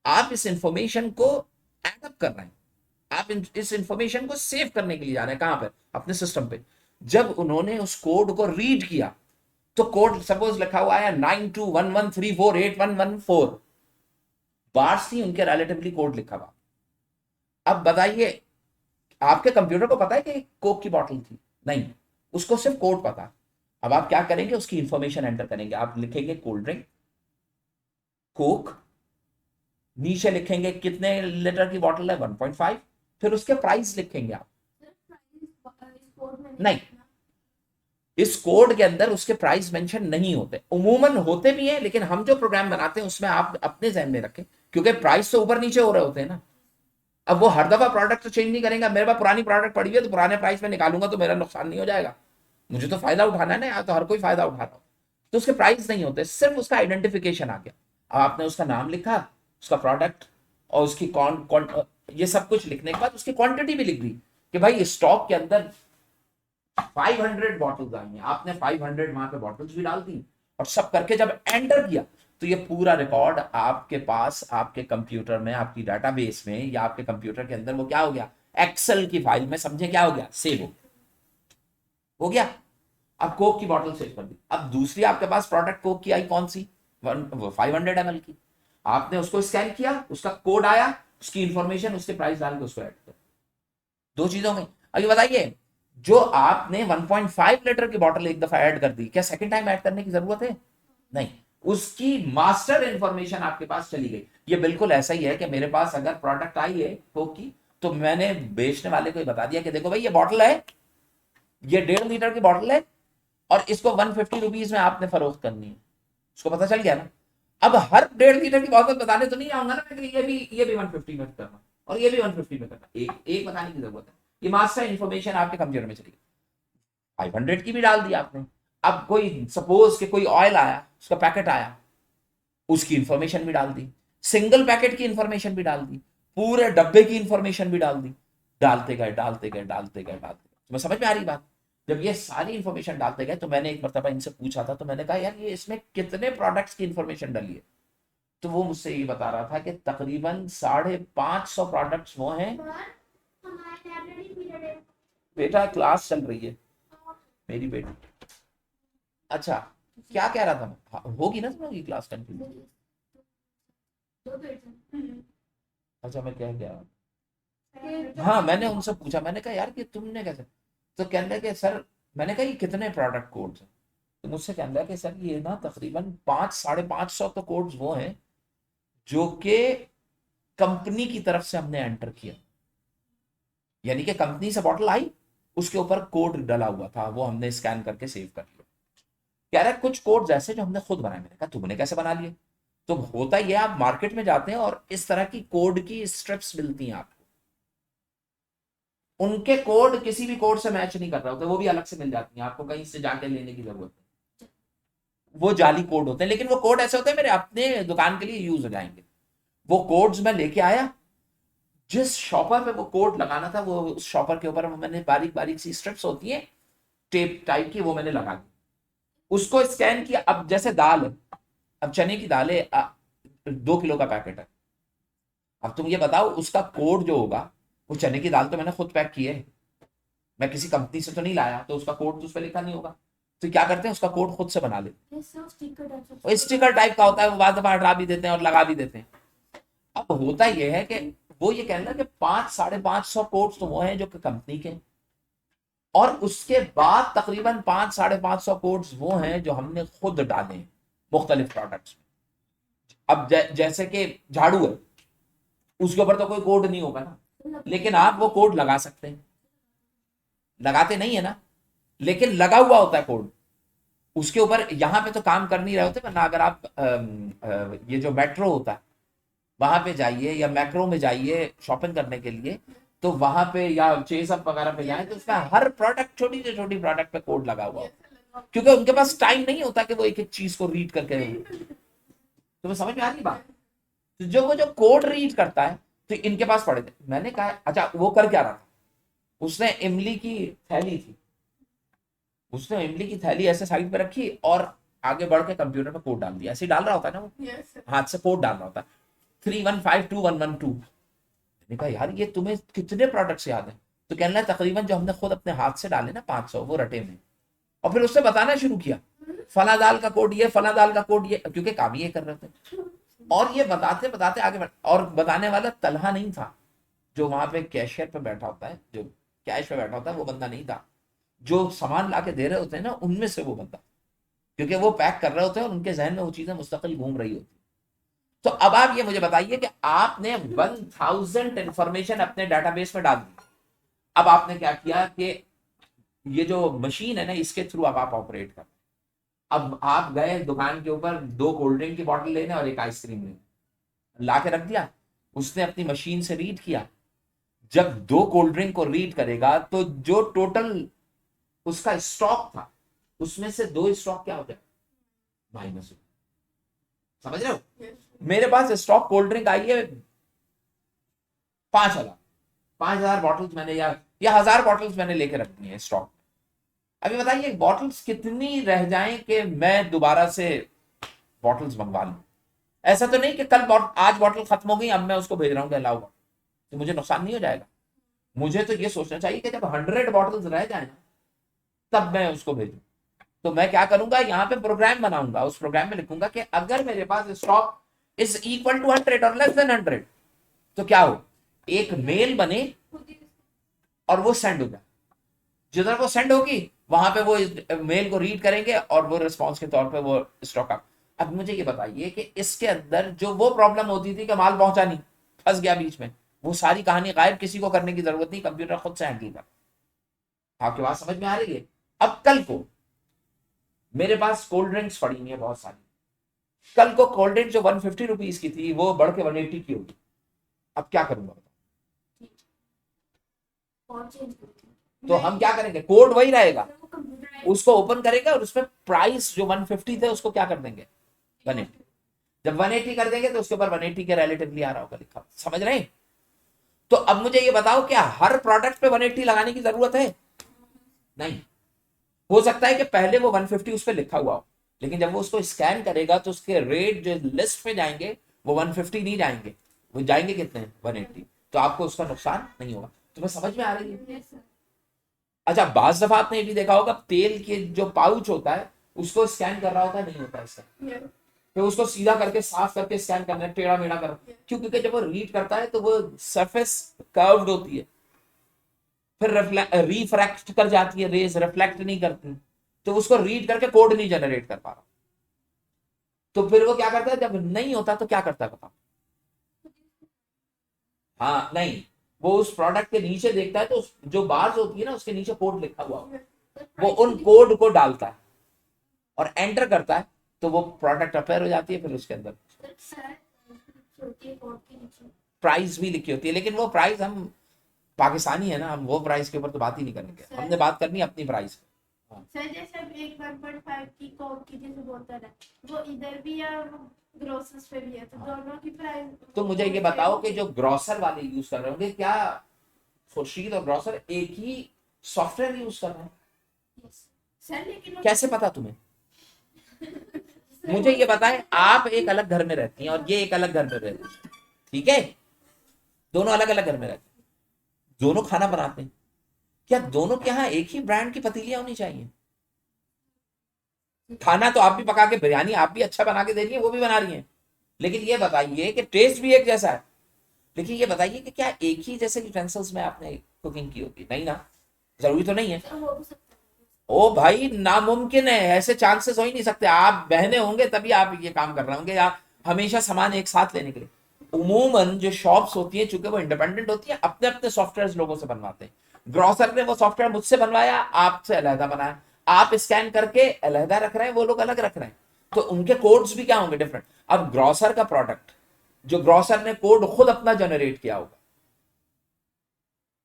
आप इस इंफॉर्मेशन को एडअप कर रहे हैं। आप इस इंफॉर्मेशन को सेव करने के लिए जा रहे हैं। कहां पर? अपने सिस्टम पे। जब उन्होंने उस कोड को रीड किया तो कोड सपोज लिखा हुआ है 9211348114 बार्स थी उनके रिलेटिवली कोड लिखा हुआ। अब बताइए, आपके कंप्यूटर को पता है कि कोक की बॉटल थी? नहीं, उसको सिर्फ कोड पता। अब आप क्या करेंगे? उसकी इंफॉर्मेशन एंटर करेंगे। आप लिखेंगे कोल्ड ड्रिंक, कोक, नीचे लिखेंगे कितने लीटर की बॉटल है, 1.5, फिर उसके प्राइस लिखेंगे आप। नहीं, इस कोड के अंदर उसके प्राइस मेंशन नहीं होते। उमूमन होते भी हैं, लेकिन हम जो प्रोग्राम बनाते हैं उसमें आप अपने ध्यान में रखें, क्योंकि प्राइस तो ऊपर नीचे हो रहे होते हैं ना। अब वो हर दफा प्रोडक्ट तो चेंज नहीं करेंगे। मेरे पास पुरानी प्रोडक्ट पड़ी है तो पुराने प्राइस में निकालूंगा तो मेरा नुकसान नहीं हो जाएगा। मुझे तो फायदा उठाना है ना, या तो हर कोई फायदा उठा रहा हो। तो उसके प्राइस नहीं होते, सिर्फ उसका आइडेंटिफिकेशन आ गया। अब आपने उसका नाम लिखा, उसका प्रोडक्ट और उसकी ये सब कुछ लिखने के बाद उसकी क्वांटिटी भी लिख दी कि भाई स्टॉक के अंदर 500 बॉटल्स आई हैं। आपने 500 वहां पे बॉटल्स भी डाल दी और सब करके जब एंटर किया तो ये पूरा रिकॉर्ड आपके पास, आपके कंप्यूटर में, आपकी डाटाबेस में, या आपके कंप्यूटर के अंदर वो क्या हो गया? एक्सेल की फाइल में, समझे क्या हो गया? सेव हो गया। अब कोक की बॉटल सेव कर दी। अब दूसरी आपके पास प्रोडक्ट कोक की आई, कौन सी? 500 ml की। आपने उसको स्कैन किया, उसका कोड आया, उसकी इंफॉर्मेशन, उसके प्राइस डाल के उसको ऐड कर। दो चीजों में। अभी बताइए, जो आपने 1.5 लीटर की बॉटल एक दफा ऐड कर दी, क्या सेकंड टाइम ऐड करने की जरूरत है? नहीं। उसकी मास्टर इंफॉर्मेशन आपके पास चली गई। ये बिल्कुल ऐसा ही है कि मेरे पास अगर प्रोडक्ट आई है कोक की, तो मैंने बेचने वाले को बता दिया कि देखो भाई ये बॉटल है, ये 1.5 लीटर की बॉटल है और इसको 150 रुपीज में आपने फरोख्त करनी है। उसको पता चल गया ना। अब हर 1.5 लीटर की बॉटल बताने तो नहीं आऊंगा ना मैं कि ये भी 150 में करना और ये भी 150 में करना। एक एक बताने की जरूरत है। ये मास्टर इंफॉर्मेशन आपके कंप्यूटर में चली गई। 500 की भी डाल दी आपने। अब कोई सपोज कि कोई ऑयल आया, उसका पैकेट आया, उसकी इंफॉर्मेशन भी डाल दी, सिंगल पैकेट की इंफॉर्मेशन भी डाल दी, पूरे डब्बे की इंफॉर्मेशन भी डाल दी। डालते गए डालते गए डालते गए डालते गए। तुम्हें समझ में आ रही बात? जब ये सारी इंफॉर्मेशन डालते गए तो मैंने एक मरतबा इनसे पूछा था, तो मैंने कहा यार ये इसमें कितने प्रोडक्ट्स की इंफॉर्मेशन डाली है? तो वो मुझसे ये बता रहा था कि तकरीबन 550 प्रोडक्ट्स वो हैं। बेटा क्लास चल रही है मेरी बेटी। अच्छा, क्या कह रहा था मैं? हाँ, होगी ना तुम्हारी क्लास कंटिन्यू? अच्छा, मैं क्या कह रहा हूँ? हाँ, मैंने उनसे पूछा, मैंने कहा यार कि तुमने कैसे, तो कहने लगे सर, मैंने कहा ये कितने प्रोडक्ट कोड्स हैं? तो मुझसे कहने लगा कि सर ये ना तकरीबन 500-550 तो कोड्स वो हैं जो कि कंपनी की तरफ से हमने एंटर किया, यानी कि कंपनी से बॉटल आई, उसके ऊपर कोड डला हुआ था, वो हमने स्कैन करके सेव कर लिया। कह रहा है कुछ कोड्स ऐसे जो हमने खुद बनाए। मैंने कहा तुमने कैसे बना लिए? तो होता ही है, आप मार्केट में जाते हैं और इस तरह की कोड की स्ट्रिप्स मिलती हैं आपको, उनके कोड किसी भी कोड से मैच नहीं कर रहे होते, वो भी अलग से मिल जाती हैं आपको, कहीं से जाके लेने की जरूरत नहीं। वो जाली कोड होते हैं, लेकिन वो कोड ऐसे होते हैं मेरे अपने दुकान के लिए यूज हो जाएंगे। वो कोड्स मैं लेके आया, जिस शॉपर पे वो कोड लगाना था, वो उस शॉपर के ऊपर मैंने बारीक बारीक सी स्ट्रिप्स होती है टेप टाइप की, वो मैंने लगा दी, उसको स्कैन किया। अब जैसे दाल है, अब चने की दाल है, 2 किलो का पैकेट है। अब तुम ये बताओ उसका कोड जो होगा, वो चने की दाल तो मैंने खुद पैक की है, मैं किसी कंपनी से तो नहीं लाया, तो उसका कोड तो उस पर लिखा नहीं होगा। तो क्या करते हैं, उसका कोड खुद से बना लेते हैं। वो स्टिकर टाइप का होता है, वो बाद में हटा भी देते हैं और लगा भी देते हैं। अब होता यह है कि वो ये कहना कि 500-550 कोड्स तो वो हैं जो कि कंपनी के, और उसके बाद तकरीबन 500-550 कोड्स वो हैं जो हमने खुद डाले हैं मुख्तलिफ प्रोडक्ट्स में। अब जैसे कि झाड़ू है, उसके ऊपर तो कोई कोड नहीं होगा ना, लेकिन आप वो कोड लगा सकते हैं। लगाते नहीं है ना, लेकिन लगा हुआ होता है कोड उसके ऊपर। यहां पे तो काम कर नहीं रहे होते, वरना अगर आप ये जो मेट्रो होता है वहां पे जाइए, या मैक्रो में जाइए शॉपिंग करने के लिए, तो वहां पे या चेसअप वगैरह पे जाए, तो उसका हर प्रोडक्ट, छोटी से छोटी प्रोडक्ट पे कोड लगा हुआ होता है, क्योंकि उनके पास टाइम नहीं होता कि वो एक एक चीज को रीड करके। तुम्हें समझ में आ रही बात? तो जो वो जो कोड रीड करता है, तो इनके पास पड़े थे। मैंने कहा अच्छा वो कर क्या रहा था, उसने इमली की थैली थी, उसने इमली की थैली ऐसे साइड पे रखी और आगे बढ़ के कंप्यूटर पे कोड डाल दिया। ऐसे ही डाल रहा होता है ना वो, हाथ से कोड डाल रहा होता है, 3152112। मैंने कहा यार ये तुम्हें कितने प्रोडक्ट्स याद है? तो कहना है तकरीबन जो हमने खुद अपने हाथ से डाले ना 500, वो रटे में। और फिर उससे बताना शुरू किया, फला दाल का कोड ये, फला दाल का कोड ये, क्योंकि काम ही ये कर रहे थे। और ये बताते बताते आगे बढ़, और बताने वाला तलहा नहीं था, जो वहां पे कैशियर पे बैठा होता है, जो कैश पे बैठा होता है, वो बंदा नहीं था। जो सामान ला के दे रहे होते हैं ना, उनमें से वो बंदा, क्योंकि वो पैक कर रहे होते हैं और उनके जहन में वो चीजें मुस्तकिल घूम रही होती। तो अब आप ये मुझे बताइए कि आपने 1000 इंफॉर्मेशन अपने डेटाबेस में डाल दी। अब आपने क्या किया कि ये जो मशीन है ना, इसके थ्रू अब आप ऑपरेट कर, अब आप गए दुकान के ऊपर 2 कोल्ड ड्रिंक की बोतल लेने और एक आइसक्रीम लेने, ला के रख दिया, उसने अपनी मशीन से रीड किया। जब 2 कोल्ड ड्रिंक को रीड करेगा, तो जो टोटल उसका स्टॉक था, उसमें से 2 स्टॉक क्या हो जाए, माइनस। समझ रहे हो? मेरे पास स्टॉक कोल्ड ड्रिंक आई है 5,000 बॉटल्स मैंने, या 1000 बॉटल्स मैंने लेके रखनी है स्टॉक। अभी बताइए बॉटल्स कितनी रह जाएं कि मैं दोबारा से बॉटल्स मंगवा लूं? ऐसा तो नहीं कि कल आज बॉटल खत्म हो गई, अब मैं उसको भेज रहा हूँ कि लाओ, तो मुझे नुकसान नहीं हो जाएगा? मुझे तो ये सोचना चाहिए कि जब 100 बॉटल्स रह जाए ना, तब मैं उसको भेजूं। तो मैं क्या करूंगा, यहाँ पे प्रोग्राम बनाऊंगा, उस प्रोग्राम में लिखूंगा कि अगर मेरे पास स्टॉक इज इक्वल टू 100 और लेस देन 100, तो क्या हो, एक मेल बने और वो सेंड हो जाए। जिधर वो सेंड होगी वहां पे वो मेल को रीड करेंगे और वो रिस्पॉन्स के तौर पे वो स्टॉक अप। अब मुझे ये बताइए कि इसके अंदर जो वो प्रॉब्लम होती थी कि माल पहुंचा नहीं, फंस गया बीच में, वो सारी कहानी गायब, किसी को करने की जरूरत नहीं, कंप्यूटर खुद से हैंडल कर। आपकी बात समझ में आ रही है? अब कल को मेरे पास कोल्ड ड्रिंक्स पड़ी हुई है बहुत सारी, कल को कोल्ड ड्रिंक जो 150 रुपीज की थी वो बढ़ के 180 की होगी, अब क्या करूंगा? तो हम क्या करेंगे, कोड वही रहेगा, उसको ओपन करेंगे और उसमें प्राइस जो 150 थे उसको क्या कर देंगे, 180। जब 180 कर देंगे तो उसके ऊपर 180 के रिलेटिवली आ रहा होगा लिखा। समझ रहे हैं? तो अब मुझे ये बताओ, क्या हर प्रोडक्ट पे 180 लगाने की जरूरत है? नहीं। हो सकता है कि पहले वो 150 उस पर लिखा हुआ हो, लेकिन जब वो उसको स्कैन करेगा तो उसके रेट जो लिस्ट पे जाएंगे वो 150 नहीं जाएंगे, वो जाएंगे कितने, 180। तो आपको उसका नुकसान नहीं होगा। तुम्हें समझ में आ रही है? अच्छा, बाज दफा आपने ये भी देखा होगा, तेल के जो पाउच होता है उसको स्कैन कर रहा होता है, नहीं होता इसका, फिर उसको सीधा करके साफ करके स्कैन करना है, टेढ़ा मेढ़ा कर, क्यों? क्योंकि जब वो रीड करता है तो वो सरफेस कर्व्ड होती है, फिर रिफ्रैक्ट कर जाती है, रेज रिफ्लेक्ट नहीं करती, तो उसको रीड करके कोड नहीं जनरेट कर पा रहा। तो फिर वो क्या करता है, जब नहीं होता तो क्या करता है बताओ, हाँ नहीं, वो उस प्रोडक्ट के नीचे देखता है तो जो बार्स होती है ना उसके नीचे कोड लिखा हुआ होता है, वो उन कोड को डालता है और एंटर करता है, तो वो प्रोडक्ट अपेयर हो जाती है। फिर उसके अंदर प्राइस भी लिखी होती है, लेकिन वो प्राइस हम पाकिस्तानी है ना, हम वो प्राइस के ऊपर तो बात ही नहीं करेंगे, हमने बात करनी है अपनी प्राइस। सर जैसे अब एक 1.5 की कोक की जैसे बोतल है, वो इधर भी है और ग्रोसर्स पे भी है, तो दोनों की प्राइस। तो मुझे ये बताओ कि जो ग्रोसर वाले यूज कर रहे होंगे, क्या खुर्शीद और ग्रोसर एक ही सॉफ्टवेयर यूज कर रहे हैं? सर लेकिन कैसे पता तुम्हें? मुझे ये बताएं, आप एक अलग घर में रहती हैं और ये एक अलग घर में रहते हैं, ठीक है, दोनों अलग अलग घर में रहते हैं, दोनों खाना बनाते हैं, क्या दोनों के यहाँ एक ही ब्रांड की पतीलियां होनी चाहिए? खाना तो आप भी पका के, बिरयानी आप भी अच्छा बना के दे रही है, वो भी बना रही है, लेकिन ये बताइए कि टेस्ट भी एक जैसा है, लेकिन ये बताइए कि क्या एक ही जैसे यूटेंसिल्स में आपने कुकिंग की होगी? नहीं ना, जरूरी तो नहीं है। ओ भाई नामुमकिन है, ऐसे चांसेस हो ही नहीं सकते। आप बहने होंगे तभी आप ये काम कर रहे होंगे, या हमेशा सामान एक साथ लेने के लिए। उमूमन जो शॉप्स होती है, चूंकि वो इंडिपेंडेंट होती है, अपने अपने सॉफ्टवेयर लोगों से बनवाते हैं। ग्रोसर ने वो सॉफ्टवेयर मुझसे बनवाया, आपसे अलहदा बनाया, आप स्कैन करके अलहदा रख रहे हैं, वो लोग अलग रख रहे हैं, तो उनके कोड्स भी क्या होंगे? डिफरेंट। अब ग्रोसर का प्रोडक्ट, जो ग्रोसर ने कोड खुद अपना जनरेट किया होगा,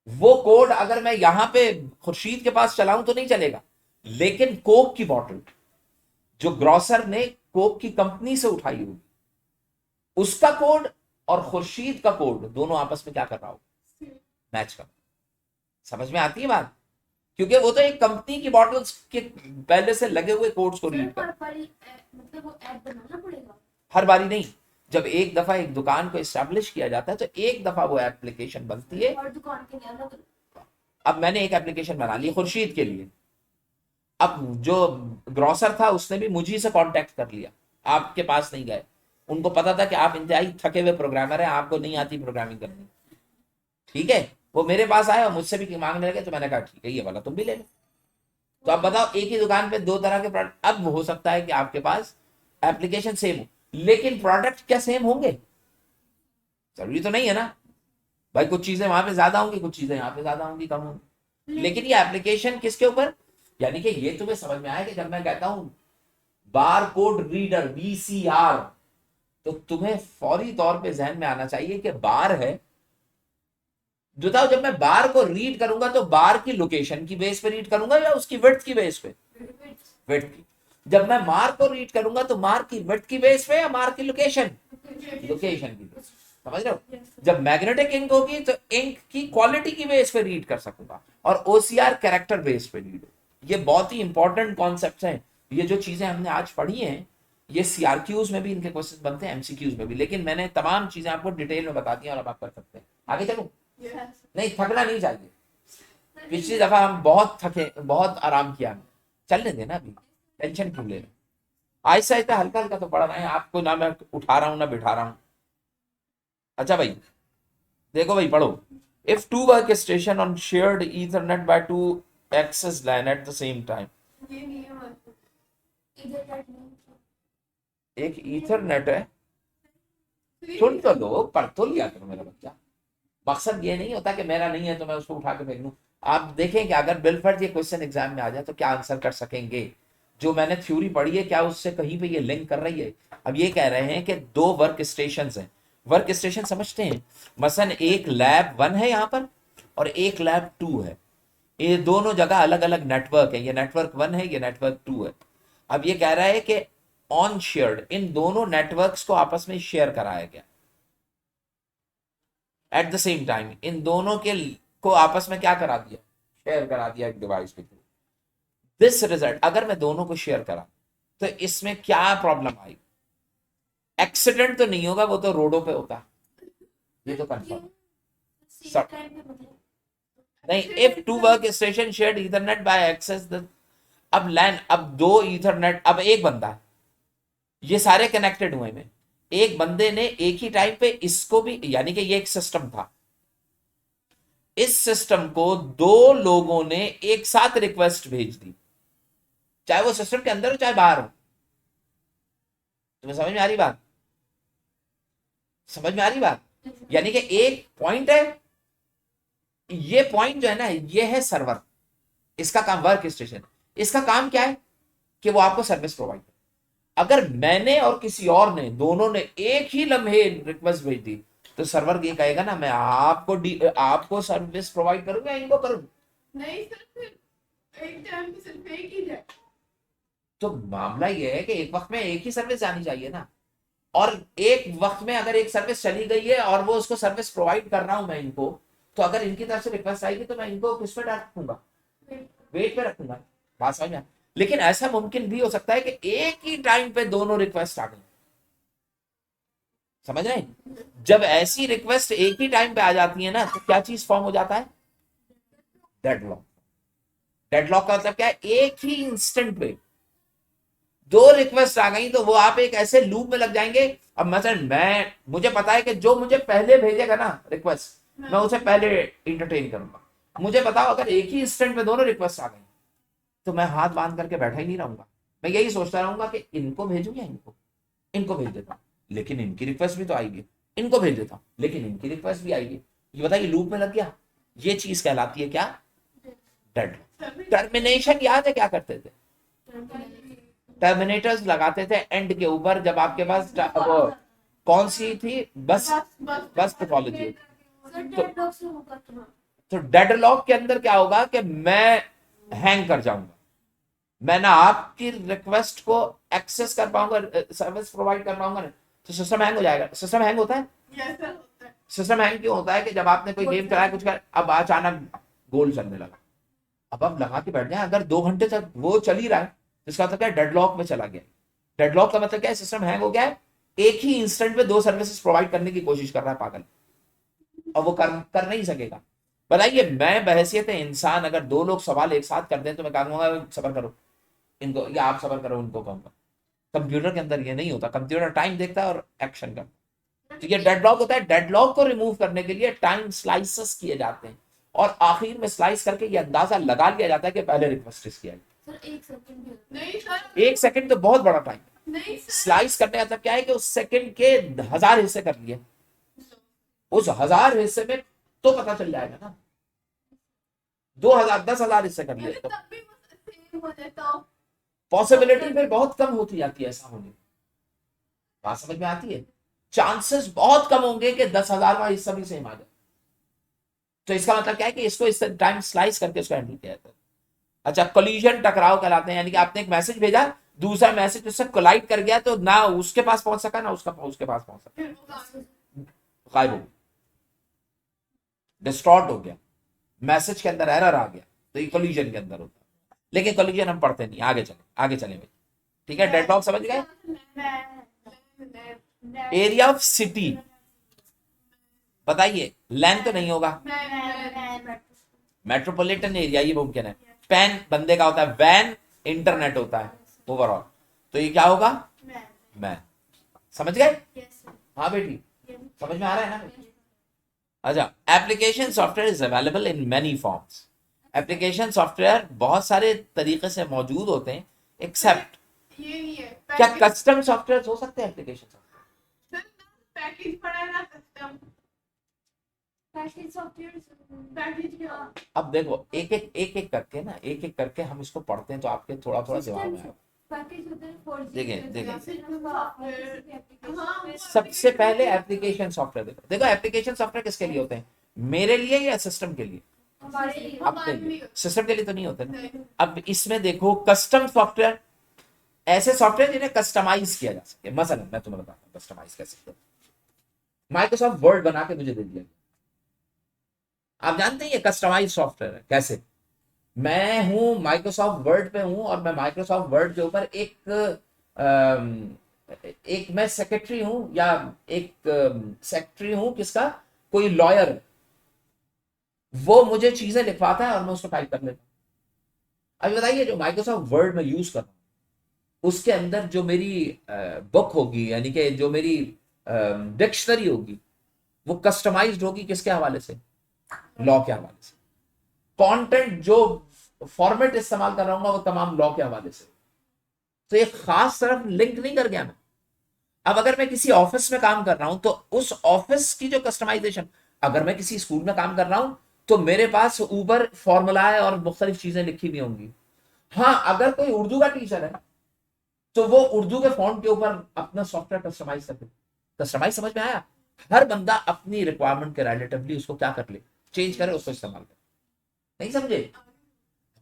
वो कोड अगर मैं यहां पे खुर्शीद के पास चलाऊं तो नहीं चलेगा, लेकिन कोक की बॉटल जो ग्रोसर ने कोक की कंपनी से उठाई होगी, उसका कोड और खुर्शीद का कोड दोनों आपस में क्या कर रहा होगा? मैच कर। समझ में आती है बात? क्योंकि वो तो एक कंपनी की बॉटल्स के पहले से लगे हुए कोड्स को रीड कर। मतलब वो ऐप बनाना पड़ेगा हर बारी नहीं, जब एक दफा एक दुकान को एस्टेब्लिश किया जाता है तो एक दफा वो एप्लीकेशन बनती है। और दुकान के लिए अलग। अब मैंने एक एप्लीकेशन बना ली खुर्शीद के लिए, अब जो ग्रोसर था उसने भी मुझी से कांटेक्ट कर लिया, आपके पास नहीं गए, उनको पता था कि आप इंतहाई थके हुए प्रोग्रामर हैं, आपको नहीं आती प्रोग्रामिंग करनी, ठीक है, वो मेरे पास आए और मुझसे भी मांगने लगे, तो मैंने कहा ठीक है, ये वाला तुम भी ले लो। तो अब बताओ, एक ही दुकान पे दो तरह के प्रोडक्ट। अब हो सकता है कि आपके पास एप्लीकेशन सेम हो, लेकिन प्रोडक्ट क्या सेम होंगे? जरूरी तो नहीं है ना भाई, कुछ चीजें वहां पे ज्यादा होंगी, कुछ चीजें यहाँ पे ज्यादा होंगी, कम होंगी, लेकिन ये एप्लीकेशन किसके ऊपर? यानी कि ये तुम्हें समझ में आया कि जब मैं कहता हूं बार कोड रीडर, बीसीआर, तो तुम्हें फौरी तौर पे जहन में आना चाहिए कि बार है। बताओ, जब मैं बार को रीड करूंगा तो बार की लोकेशन की बेस पे रीड करूंगा या उसकी विड्थ की बेस पे? विड्थ की। जब मैं मार्क को रीड करूंगा तो मार्क की विड्थ की बेस पे या मार्क की लोकेशन? लोकेशन की बेस। समझ रहे हो? जब मैग्नेटिक इंक होगी तो इंक की क्वालिटी की बेस पे रीड कर सकूंगा, और ओसीआर कैरेक्टर बेस पे रीड। ये बहुत ही इंपॉर्टेंट कॉन्सेप्ट्स हैं। ये जो चीजें हमने आज पढ़ी हैं, ये सीआरक्यूज में भी इनके क्वेश्चन बनते हैं, एमसीक्यूज में भी, लेकिन मैंने तमाम चीजें आपको डिटेल में बता दी और अब आप कर सकते हैं। आगे चलूं? नहीं, थकना नहीं चाहिए। पिछली दफा हम बहुत थके, बहुत आराम किया हमने, चलने देना, अभी टेंशन क्यों ले रहे? आहिस्ता आहिस्ता हल्का हल्का तो पढ़ना है आपको, ना मैं उठा रहा हूं ना बिठा रहा हूं। अच्छा भाई, देखो भाई, पढ़ो। If two workstation on shared Ethernet by to access LAN at the same time. ये नहीं है मतलब, इधर का नहीं। एक ईथरनेट है, सुन तो लो, पढ़ तो लिया करो मेरा बच्चा। मकसद ये नहीं होता कि मेरा नहीं है तो मैं उसको उठा के फेंक दूं। आप देखें कि अगर बिलफर्ज ये क्वेश्चन एग्जाम में आ जाए तो क्या आंसर कर सकेंगे। जो मैंने थ्योरी पढ़ी है, क्या उससे कहीं पे ये लिंक कर रही है? अब ये कह रहे हैं कि दो वर्क स्टेशन हैं। वर्क स्टेशन समझते हैं? मसलन एक लैब 1 है यहाँ पर और एक लैब 2 है, ये दोनों जगह अलग अलग नेटवर्क है, ये नेटवर्क 1 है, ये नेटवर्क 2 है। अब ये कह रहा है कि ऑन शेयर्ड, इन दोनों नेटवर्क्स को आपस में शेयर कराया गया एट द सेम टाइम, इन दोनों के को आपस में क्या करा दिया? शेयर करा दिया एक डिवाइस के थ्रू। दिस रिजल्ट, अगर मैं दोनों को शेयर करा तो इसमें क्या प्रॉब्लम आई? एक्सीडेंट तो नहीं होगा, वो तो रोडों पे होता, ये तो कंफर्म। नहीं, if two work station shared Ethernet bye access the, अब लैन, अब दो ईथरनेट, अब एक बंदा है, ये सारे कनेक्टेड हुए में, एक बंदे ने एक ही टाइम पे इसको भी, यानी कि ये एक सिस्टम था, इस सिस्टम को दो लोगों ने एक साथ रिक्वेस्ट भेज दी, चाहे वो सिस्टम के अंदर हो चाहे बाहर हो। तुम्हें समझ में आ रही बात? समझ में आ रही बात? यानी कि एक पॉइंट है, ये पॉइंट जो है ना ये है सर्वर, इसका काम वर्क स्टेशन, इसका काम क्या है कि वो आपको सर्विस प्रोवाइड करे। अगर मैंने और किसी और ने दोनों ने एक ही लम्हे रिक्वेस्ट भेज दी तो सर्वर ये कहेगा ना मैं आपको सर्विस प्रोवाइड करूंगा, इनको करूंगा। नहीं सर, फिर एक टाइम पे सिर्फ एक ही जाए। तो मामला ये है कि एक वक्त में एक ही सर्विस आनी चाहिए ना, और एक वक्त में अगर एक सर्विस चली गई है और वो उसको सर्विस प्रोवाइड कर रहा हूं मैं इनको, तो अगर इनकी तरफ से रिक्वेस्ट आएगी तो मैं इनको किस पे रखूंगा, वेट पे रखूंगा। बात समझ में आया? लेकिन ऐसा मुमकिन भी हो सकता है कि एक ही टाइम पे दोनों रिक्वेस्ट आ गई, समझ रहे हैं? जब ऐसी रिक्वेस्ट एक ही टाइम पे आ जाती है ना तो क्या चीज फॉर्म हो जाता है, डेडलॉक। डेडलॉक का मतलब क्या है, एक ही इंस्टेंट पे दो रिक्वेस्ट आ गई तो वो आप एक ऐसे लूप में लग जाएंगे। अब मतलब मुझे पता है कि जो मुझे पहले भेजेगा ना रिक्वेस्ट मैं उसे पहले इंटरटेन करूंगा। मुझे बताओ अगर एक ही इंस्टेंट पे दोनों रिक्वेस्ट आ गई तो मैं हाथ बांध करके बैठा ही नहीं रहूंगा, मैं यही सोचता रहूंगा कि इनको भेजूं या इनको भेज देता हूँ, लेकिन इनकी रिक्वेस्ट भी तो आएगी, इनको भेज देता हूँ लेकिन इनकी रिक्वेस्ट भी आएगी। ये बताइए लूप में लग गया, ये चीज कहलाती है क्या, डेड। टर्मिनेशन याद है क्या करते थे, टर्मिनेटर्स लगाते थे एंड के ऊपर, जब आपके पास वो कौन सी थी, बस बस टोपोलॉजी। तो डेडलॉक के अंदर क्या होगा कि मैं हैंग कर जाऊंगा, मैं ना आपकी रिक्वेस्ट को एक्सेस कर पाऊंगा, सर्विस प्रोवाइड कर पाऊंगा ना, तो सिस्टम हैंग हो जाएगा। सिस्टम हैंग होता है, सिस्टम हैंग क्यों होता है कि जब आपने कोई गेम चलाया कुछ कर, अब अचानक गोल चलने लगा, अब आप लगा के बैठ जाए, अगर 2 घंटे तक वो चल ही रहा है तो इसका मतलब क्या है, डेडलॉक में चला गया। डेडलॉक का मतलब क्या है, सिस्टम हैंग हो गया है, एक ही इंस्टेंट में दो सर्विसेज प्रोवाइड करने की कोशिश कर रहा है पागल, और वो कर नहीं सकेगा। बताइए मैं बहैसियत इंसान अगर दो लोग सवाल एक साथ कर दें तो मैं कहूंगा सबर करो इनको, या आप सबर करो उनको कहूंगा। कंप्यूटर के अंदर ये नहीं होता, कंप्यूटर टाइम देखता है और एक्शन करता है। तो ये डेडलॉक होता है, डेडलॉक को रिमूव करने के लिए टाइम स्लाइसेस किए जाते हैं और आखिर में स्लाइस करके ये अंदाजा लगा लिया जाता है कि पहले रिक्वेस्ट किसकी आई। एक सेकंड तो बहुत बड़ा टाइम है। स्लाइस करने का मतलब क्या है कि उस सेकंड के 1000 हिस्से कर लिए, उस 1000 हिस्से में तो पता चल जाएगा ना, 2000 10,000 हिस्से कर लिए तो पॉसिबिलिटी फिर बहुत कम होती जाती है ऐसा होने की। बात समझ में आती है? चांसेस बहुत कम होंगे कि 10,000वां हिस्सा भी सेम आ जाए। तो इसका मतलब क्या है कि इसको इस टाइम स्लाइस करके उसको हैंडल किया जाता है। अच्छा, कोलिजन टकराव कहलाते हैं, यानी कि आपने एक मैसेज भेजा, दूसरा मैसेज उससे कोलाइड कर गया तो ना उसके पास पहुंच सका ना उसके पास पहुंच सका, गायब हो गया, डिस्टॉर्ट हो गया, मैसेज के अंदर एरर आ गया, तो ये कोलिजन के अंदर होता है। लेकिन कोलिजन हम पढ़ते नहीं, आगे चले भाई। ठीक है, डेडलॉक समझ गए। एरिया ऑफ सिटी बताइए, लैन तो नहीं होगा, मेट्रोपॉलिटन एरिया ये मुमकिन है। पैन बंदे का होता है, वैन इंटरनेट होता है ओवरऑल, तो ये क्या होगा, मैन। समझ गए? हाँ बेटी, समझ में आ रहा है ना? अच्छा, application software is available in many forms. Application software बहुत सारे तरीके से मौजूद होते हैं, एक्सेप्ट क्या कस्टम सॉफ्टवेयर हो सकते हैं एप्लीकेशन सॉफ्टवेयर? पैकेज पड़ा है ना, कस्टम पैकेज सॉफ्टवेयर। अब देखो एक एक करके ना, एक एक करके हम इसको पढ़ते हैं तो आपके थोड़ा थोड़ा दिमाग में आएगा। देखिए सबसे पहले एप्लीकेशन सॉफ्टवेयर देखो, देखो एप्लीकेशन सॉफ्टवेयर किसके लिए होते हैं, मेरे लिए या सिस्टम के लिए? आपके लिए, सिस्टम के लिए तो नहीं होते ना। अब इसमें देखो कस्टम सॉफ्टवेयर, ऐसे सॉफ्टवेयर जिन्हें कस्टमाइज किया जा सके। मसलन मैं तुम्हें बताता हूँ कस्टमाइज कैसे। माइक्रोसॉफ्ट वर्ड बना के मुझे दे दिया, आप जानते हैं ये कस्टमाइज सॉफ्टवेयर है कैसे? मैं हूं माइक्रोसॉफ्ट वर्ड पे हूं और मैं माइक्रोसॉफ्ट वर्ड के ऊपर एक मैं सेक्रेटरी हूं, या एक सेक्रेटरी हूं किसका, कोई लॉयर, वो मुझे चीजें लिखवाता है और मैं उसको टाइप कर लेता हूं। अभी बताइए जो माइक्रोसॉफ्ट वर्ड में यूज कर रहा हूं उसके अंदर जो मेरी बुक होगी, यानी कि जो मेरी डिक्शनरी होगी, वो कस्टमाइज्ड होगी किसके हवाले से, लॉ के हवाले से। कंटेंट जो फॉर्मेट इस्तेमाल कर रहा हूँ वो तमाम लॉ के हवाले से। तो एक खास तरफ लिंक नहीं कर गया मैं, अब अगर मैं किसी ऑफिस में काम कर रहा हूं तो उस ऑफिस की जो कस्टमाइजेशन, अगर मैं किसी स्कूल में काम कर रहा हूं तो मेरे पास ऊपर फॉर्मूला है और मुख्तलिफ चीजें लिखी हुई होंगी। हाँ, अगर कोई उर्दू का टीचर है तो वो उर्दू के फॉन्ट के ऊपर अपना सॉफ्टवेयर कस्टमाइज कर दे। कस्टमाइज समझ में आया? हर बंदा अपनी रिक्वायरमेंट के रिलेटिवली उसको क्या कर ले, चेंज करे, उसको इस्तेमाल करे। नहीं समझे?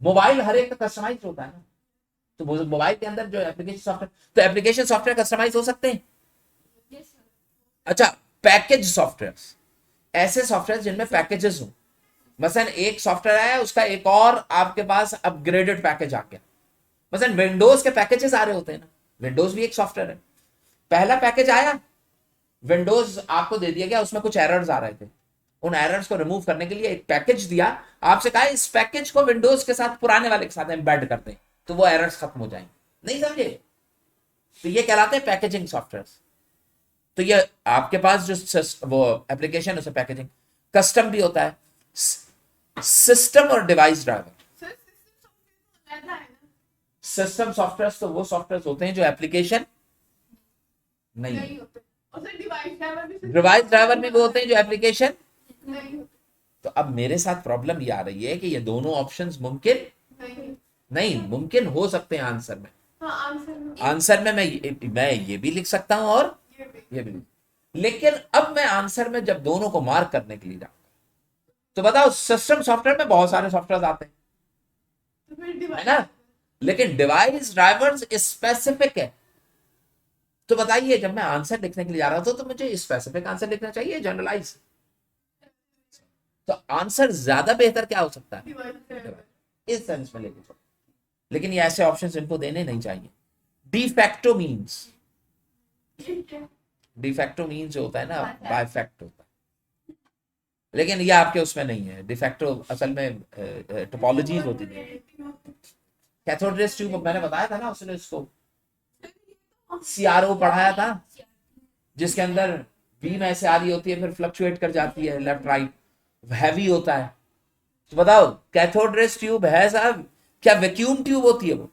मोबाइल हर एक का कस्टमाइज होता है ना, तो मोबाइल के अंदर जो एप्लीकेशन सॉफ्टवेयर, तो एप्लीकेशन सॉफ्टवेयर कस्टमाइज हो सकते हैं। अच्छा, पैकेज सॉफ्टवेयर, ऐसे सॉफ्टवेयर जिनमें पैकेजेस हो। मसलन एक सॉफ्टवेयर आया, उसका एक और आपके पास अपग्रेडेड पैकेज आ गया। मसलन विंडोज के पैकेजेस आ रहे होते हैं ना, विंडोज भी एक सॉफ्टवेयर है। पहला पैकेज आया, विंडोज आपको दे दिया गया, उसमें कुछ एरर्स आ रहे थे, उन एरर्स को रिमूव करने के लिए एक पैकेज दिया, आपसे कहा इस पैकेज को विंडोज के साथ पुराने वाले के साथ एम्बेड कर दें तो वो एरर्स खत्म हो जाएंगे। नहीं समझे? तो ये कहलाते हैं पैकेजिंग सॉफ्टवेयर। तो ये आपके पास जो वो एप्लीकेशन है उसे पैकेजिंग। कस्टम भी होता है, सिस्टम और device driver. Sir system software तो अलग है ना? सिस्टम सॉफ्टवेयर तो वो सॉफ्टवेयर होते हैं जो एप्लीकेशन नहीं नहीं होते। और सर डिवाइस ड्राइवर भी डिवाइस ड्राइवर भी वो होते हैं जो एप्लीकेशन। नहीं होते। तो अब मेरे साथ प्रॉब्लम ये आ रही है कि ये दोनों ऑप्शंस मुमकिन नहीं। नहीं, मुमकिन हो सकते हैं आंसर में। हाँ आंसर में आंसर में मैं ये भी लिख सकता हूं और ये भी। ये भी। लेकिन अब मैं आंसर में जब दोनों को मार्क करने के लिए जाऊंगा तो बताओ, सिस्टम सॉफ्टवेयर में बहुत सारे सॉफ्टवेयर आते हैं, तो फिर है डिवाइस ना, लेकिन डिवाइस ड्राइवर्स स्पेसिफिक है। तो बताइए, जब मैं आंसर लिखने के लिए जा रहा था तो मुझे स्पेसिफिक आंसर लिखना चाहिए, जनरलाइज? तो आंसर ज्यादा बेहतर क्या हो सकता है? Device driver. इस सेंस में लेके चलो। लेकिन ये ऐसे ऑप्शंस इनको देने नहीं चाहिए। डिफैक्टो मींस, ठीक है। डिफैक्टो मींस जो होता है ना, बाय फैक्ट होता है। लेकिन ये आपके उसमें नहीं है। डिफैक्टो असल में टोपोलॉजीज होती है। कैथोड रेज ट्यूब मैंने बताया था ना, उसने इसको सीआरओ पढ़ाया था, जिसके अंदर बीम ऐसे आ रही होती है फिर फ्लक्चुएट कर जाती है लेफ्ट राइट, हैवी होता है। तो बताओ, कैथोड रेज ट्यूब है साहब, क्या वैक्यूम ट्यूब होती है वो?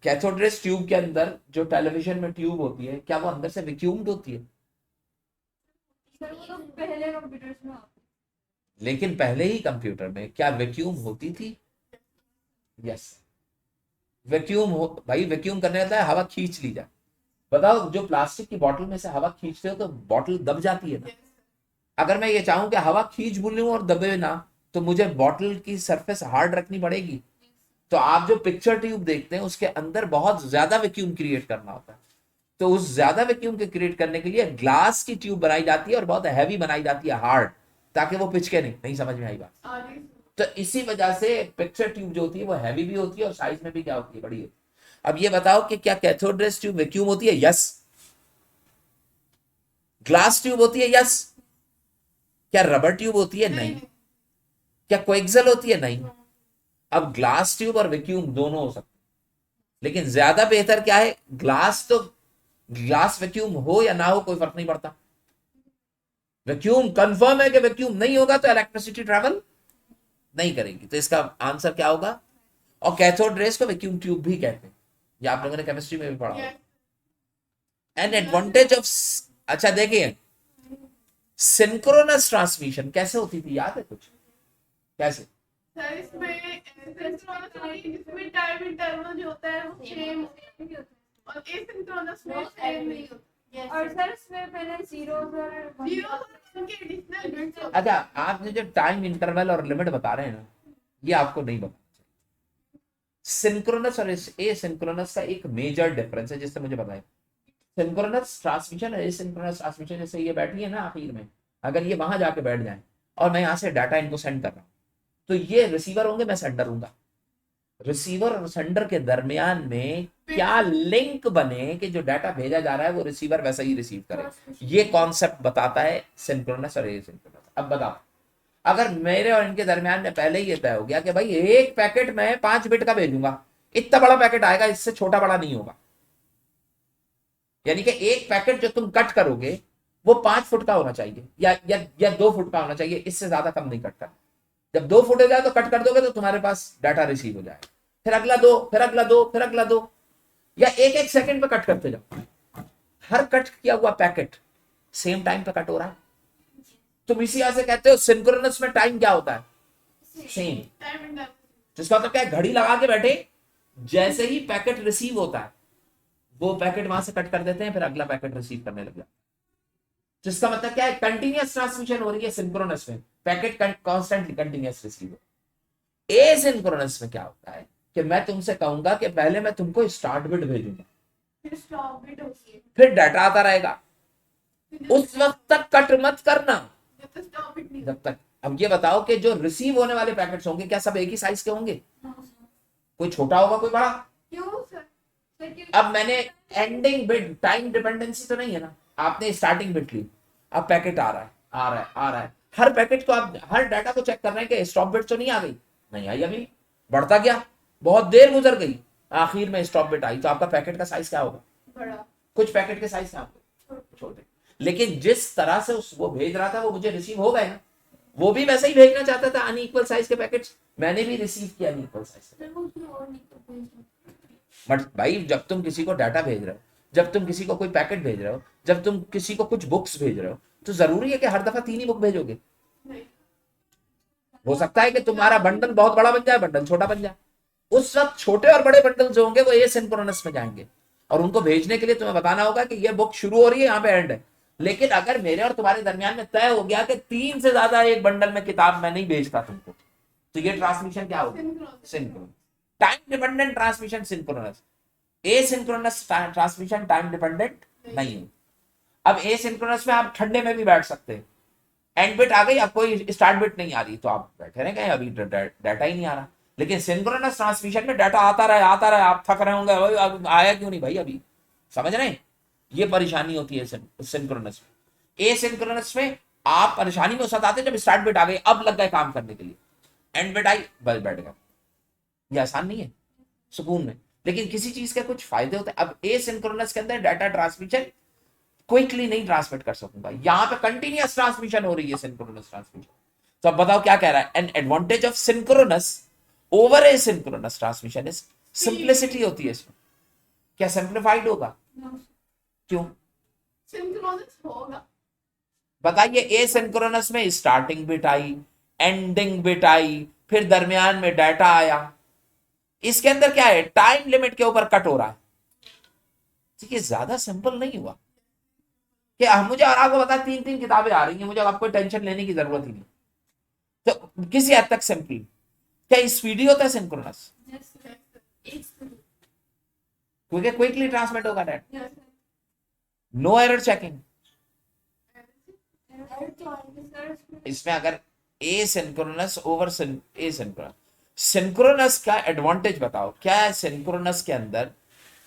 कैथोड रेज ट्यूब के अंदर जो टेलीविजन में ट्यूब होती है, क्या वो अंदर से वैक्यूम्ड होती है? सर वो तो पहले कंप्यूटर्स में लेकिन पहले ही कंप्यूटर में क्या वैक्यूम होती थी? यस, वैक्यूम हो भाई, वैक्यूम करने होता है हवा खींच ली जाए। बताओ, जो प्लास्टिक की बोतल में से हवा खींचते हो तो बोतल दब जाती है ना। अगर मैं ये चाहूं कि हवा खींच भी लूं और दबे ना, तो मुझे बोतल की सरफेस हार्ड रखनी पड़ेगी। तो आप जो पिक्चर ट्यूब देखते हैं उसके अंदर बहुत ज्यादा वैक्यूम क्रिएट करना होता है। तो उस ज्यादा वैक्यूम के क्रिएट करने के लिए ग्लास की ट्यूब बनाई जाती है और बहुत हैवी बनाई जाती है, हार्ड, ताकि वो पिचके नहीं समझ में आई बात? आगे तो इसी वजह से पिक्चर ट्यूब जो होती है वो हैवी भी होती है और साइज में भी क्या होती है, बड़ी होती है। अब ये बताओ कि क्या कैथोड रेज ट्यूब वैक्यूम होती है? यस। ग्लास ट्यूब होती है? यस। क्या रबर ट्यूब होती है? नहीं। क्या कोएक्सल होती है? नहीं। अब ग्लास ट्यूब और वैक्यूम दोनों हो सकते हैं, लेकिन ज्यादा बेहतर क्या है, ग्लास तो ग्लास वैक्यूम हो या ना हो कोई फर्क नहीं पड़ता। वैक्यूम कंफर्म है कि वैक्यूम नहीं होगा तो इलेक्ट्रिसिटी ट्रेवल नहीं करेगी। तो इसका आंसर क्या होगा? और कैथोड रेज को वैक्यूम ट्यूब भी कहते हैं, ये आप लोगों ने केमिस्ट्री में भी पढ़ा होगा। एन एडवांटेज ऑफ, अच्छा देखिए, सिंक्रोनस ट्रांसमिशन कैसे होती थी, याद है कुछ? कैसे? सर इसमें टाइम इंटरवल जो होता है वो सेम और एसिंक्रोनस में सेम नहीं होता। और सर इसमें पहले जीरोस और जीरो उनके एडिशनल बिट्स होते अच्छा, आपने जो टाइम इंटरवल और लिमिट बता रहे हैं ना, ये आपको नहीं बता। सिंक्रोनस और एसिंक्रोनस का एक मेजर डिफरेंस है, जिससे मुझे बताएं। सिंक्रोनस ट्रांसमिशन और एसिंक्रोनस ट्रांसमिशन, जैसे ये बैठी है ना आखिर में, अगर ये वहां जाके बैठ जाए और मैं यहाँ से डाटा इनको सेंड कर रहा हूँ, तो ये रिसीवर होंगे, मैं सेंडर हूंगा। रिसीवर और सेंडर के दरमियान में क्या लिंक बने कि जो डाटा भेजा जा रहा है वो रिसीवर वैसा ही रिसीव करे, ये कॉन्सेप्ट बताता है सिंक्रोनस और एसिंक्रोनस। अब बताओ, अगर मेरे और इनके दरमियान में पहले ही ये तय हो गया कि भाई एक पैकेट में 5 बिट का भेजूंगा, इतना बड़ा पैकेट आएगा, इससे छोटा बड़ा नहीं होगा, यानी कि एक पैकेट जो तुम कट करोगे वो 5 फुट का होना चाहिए या 2 फुट का होना चाहिए, इससे ज्यादा कम नहीं कट करना। जब 2 फुट हो जाए तो कट कर दोगे तो तुम्हारे पास डाटा रिसीव हो जाएगा, फिर अगला 2, फिर अगला 2, फिर अगला 2। या एक एक सेकंड पे कट करते जाओ, हर कट किया हुआ पैकेट सेम टाइम पे कट हो रहा है। तुम इसी वजह से कहते हो सिंक्रोनस में टाइम क्या होता है, सेम। जिसका मतलब क्या है, घड़ी लगा के बैठे, जैसे ही पैकेट रिसीव होता है वो पैकेट वहां से कट कर देते हैं, फिर अगला पैकेट रिसीव करने लग जाता है। जिसका मतलब क्या है, कंटिन्यूअस ट्रांसमिशन हो रही है सिंक्रोनस में, पैकेट कॉन्स्टेंटली कंटिन्यूअस रिसीव हो। एसिंक्रोनस में क्या होता है कि मैं तुमसे कहूंगा कि पहले मैं तुमको स्टार्ट बिट भेजूंगा, फिर स्टॉप बिट होती है, फिर डाटा आता रहेगा, उस वक्त तक कट मत करना जब तक स्टॉप बिट नहीं जब तक। अब ये बताओ कि जो रिसीव होने वाले पैकेट्स होंगे क्या सब एक ही साइज के होंगे, कोई छोटा होगा कोई बड़ा। क्यों सर? सर क्यों? अब मैंने एंडिंग बिट, टाइम डिपेंडेंसी तो नहीं है ना, आपने स्टार्टिंग बिट ली, अब पैकेट आ रहा है आ रहा है आ रहा है, हर पैकेट को आप हर डाटा को चेक कर रहे हैं कि स्टॉप बिट तो नहीं आ गई, नहीं आई अभी, बढ़ता गया, बहुत देर गुजर गई, आखिर में स्टॉप बिट आई, तो आपका पैकेट का साइज क्या होगा, बड़ा, कुछ पैकेट के साइज क्या होंगे, छोटे। लेकिन जिस तरह से वो भेज रहा था वो मुझे रिसीव हो गए ना, वो भी वैसे ही भेजना चाहता था अनइक्वल साइज के पैकेट्स, मैंने भी रिसीव किया अनइक्वल साइज। सर वो उसमें और नहीं तो भेजना। बट भाई जब तुम किसी को डाटा भेज रहे हो, जब तुम किसी को कोई पैकेट भेज रहे हो, जब तुम किसी को कुछ बुक्स भेज रहे हो, तो जरूरी है कि हर दफा 3 ही बुक भेजोगे। नहीं, हो सकता है कि तुम्हारा बंडल बहुत बड़ा बन जाए, बंडल छोटा बन जाए, उस वक्त छोटे और बड़े बंडल जो होंगे वो एसिंक्रोनस में जाएंगे, और उनको भेजने के लिए तुम्हें बताना होगा कि ये बुक शुरू हो रही है, यहाँ पे एंड है। लेकिन अगर मेरे और तुम्हारे दरमियान में तय हो गया कि 3 से ज्यादा एक बंडल में किताब मैं नहीं भेजता तुमको, तो ये ट्रांसमिशन क्या होगी, synchronous. Synchronous. Time dependent transmission synchronous, asynchronous transmission time dependent नहीं है। अब एसिंक्रोनस में आप ठंडे में भी बैठ सकते हैं, एंड बिट आ गई, अब कोई स्टार्ट बिट नहीं आ रही, तो आप बैठे रह गए, अभी डाटा ही नहीं आ रहा। लेकिन सिंक्रोनस ट्रांसमिशन में डाटा आता रहे, आप थक रहे होंगे, भाई अब आया क्यों नहीं भाई अभी, समझ रहे हैं, ये परेशानी होती है सिंक्रोनस में। एसिंक्रोनस में आप परेशानी में सताते जब स्टार्ट बिट आ गई, अब लग गए काम करने के लिए, एंड बिट आई बस बैठ गए, ये आसान नहीं है सुकून में। लेकिन किसी चीज के कुछ फायदे होते हैं। अब एसिंक्रोनस के अंदर डाटा ट्रांसमिशन क्विकली नहीं ट्रांसमिट कर सकूंगा, यहां पे कंटिन्यूअस ट्रांसमिशन हो रही है सिंक्रोनस ट्रांसमिशन। तो अब बताओ क्या कह रहा है, an advantage of synchronous over asynchronous transmission is simplicity होती है इसमें। क्या सिंप्लीफाइड होगा, क्यों, सिंक्रोनस होगा। बताइए। एसिंक्रोनस में starting bit I, ending bit I, फिर दरमियान में डाटा आया, इसके अंदर क्या है, टाइम लिमिट के ऊपर कट हो रहा है। ठीक है, ज्यादा सिंपल नहीं हुआ कि मुझे और आपको बता 3 किताबें आ रही हैं, मुझे आपको टेंशन लेने की जरूरत ही नहीं, तो किसी हद तक सिंपल। क्या स्पीडी होता है सिंक्रोनस, क्योंकि क्विकली ट्रांसमिट होगा डाटा, नो एरर चेकिंग। इसमें अगर एसिंक्रोनस ओवर एसिंक्रोनस, सिंक्रोनस का एडवांटेज बताओ क्या है, सिंक्रोनस के अंदर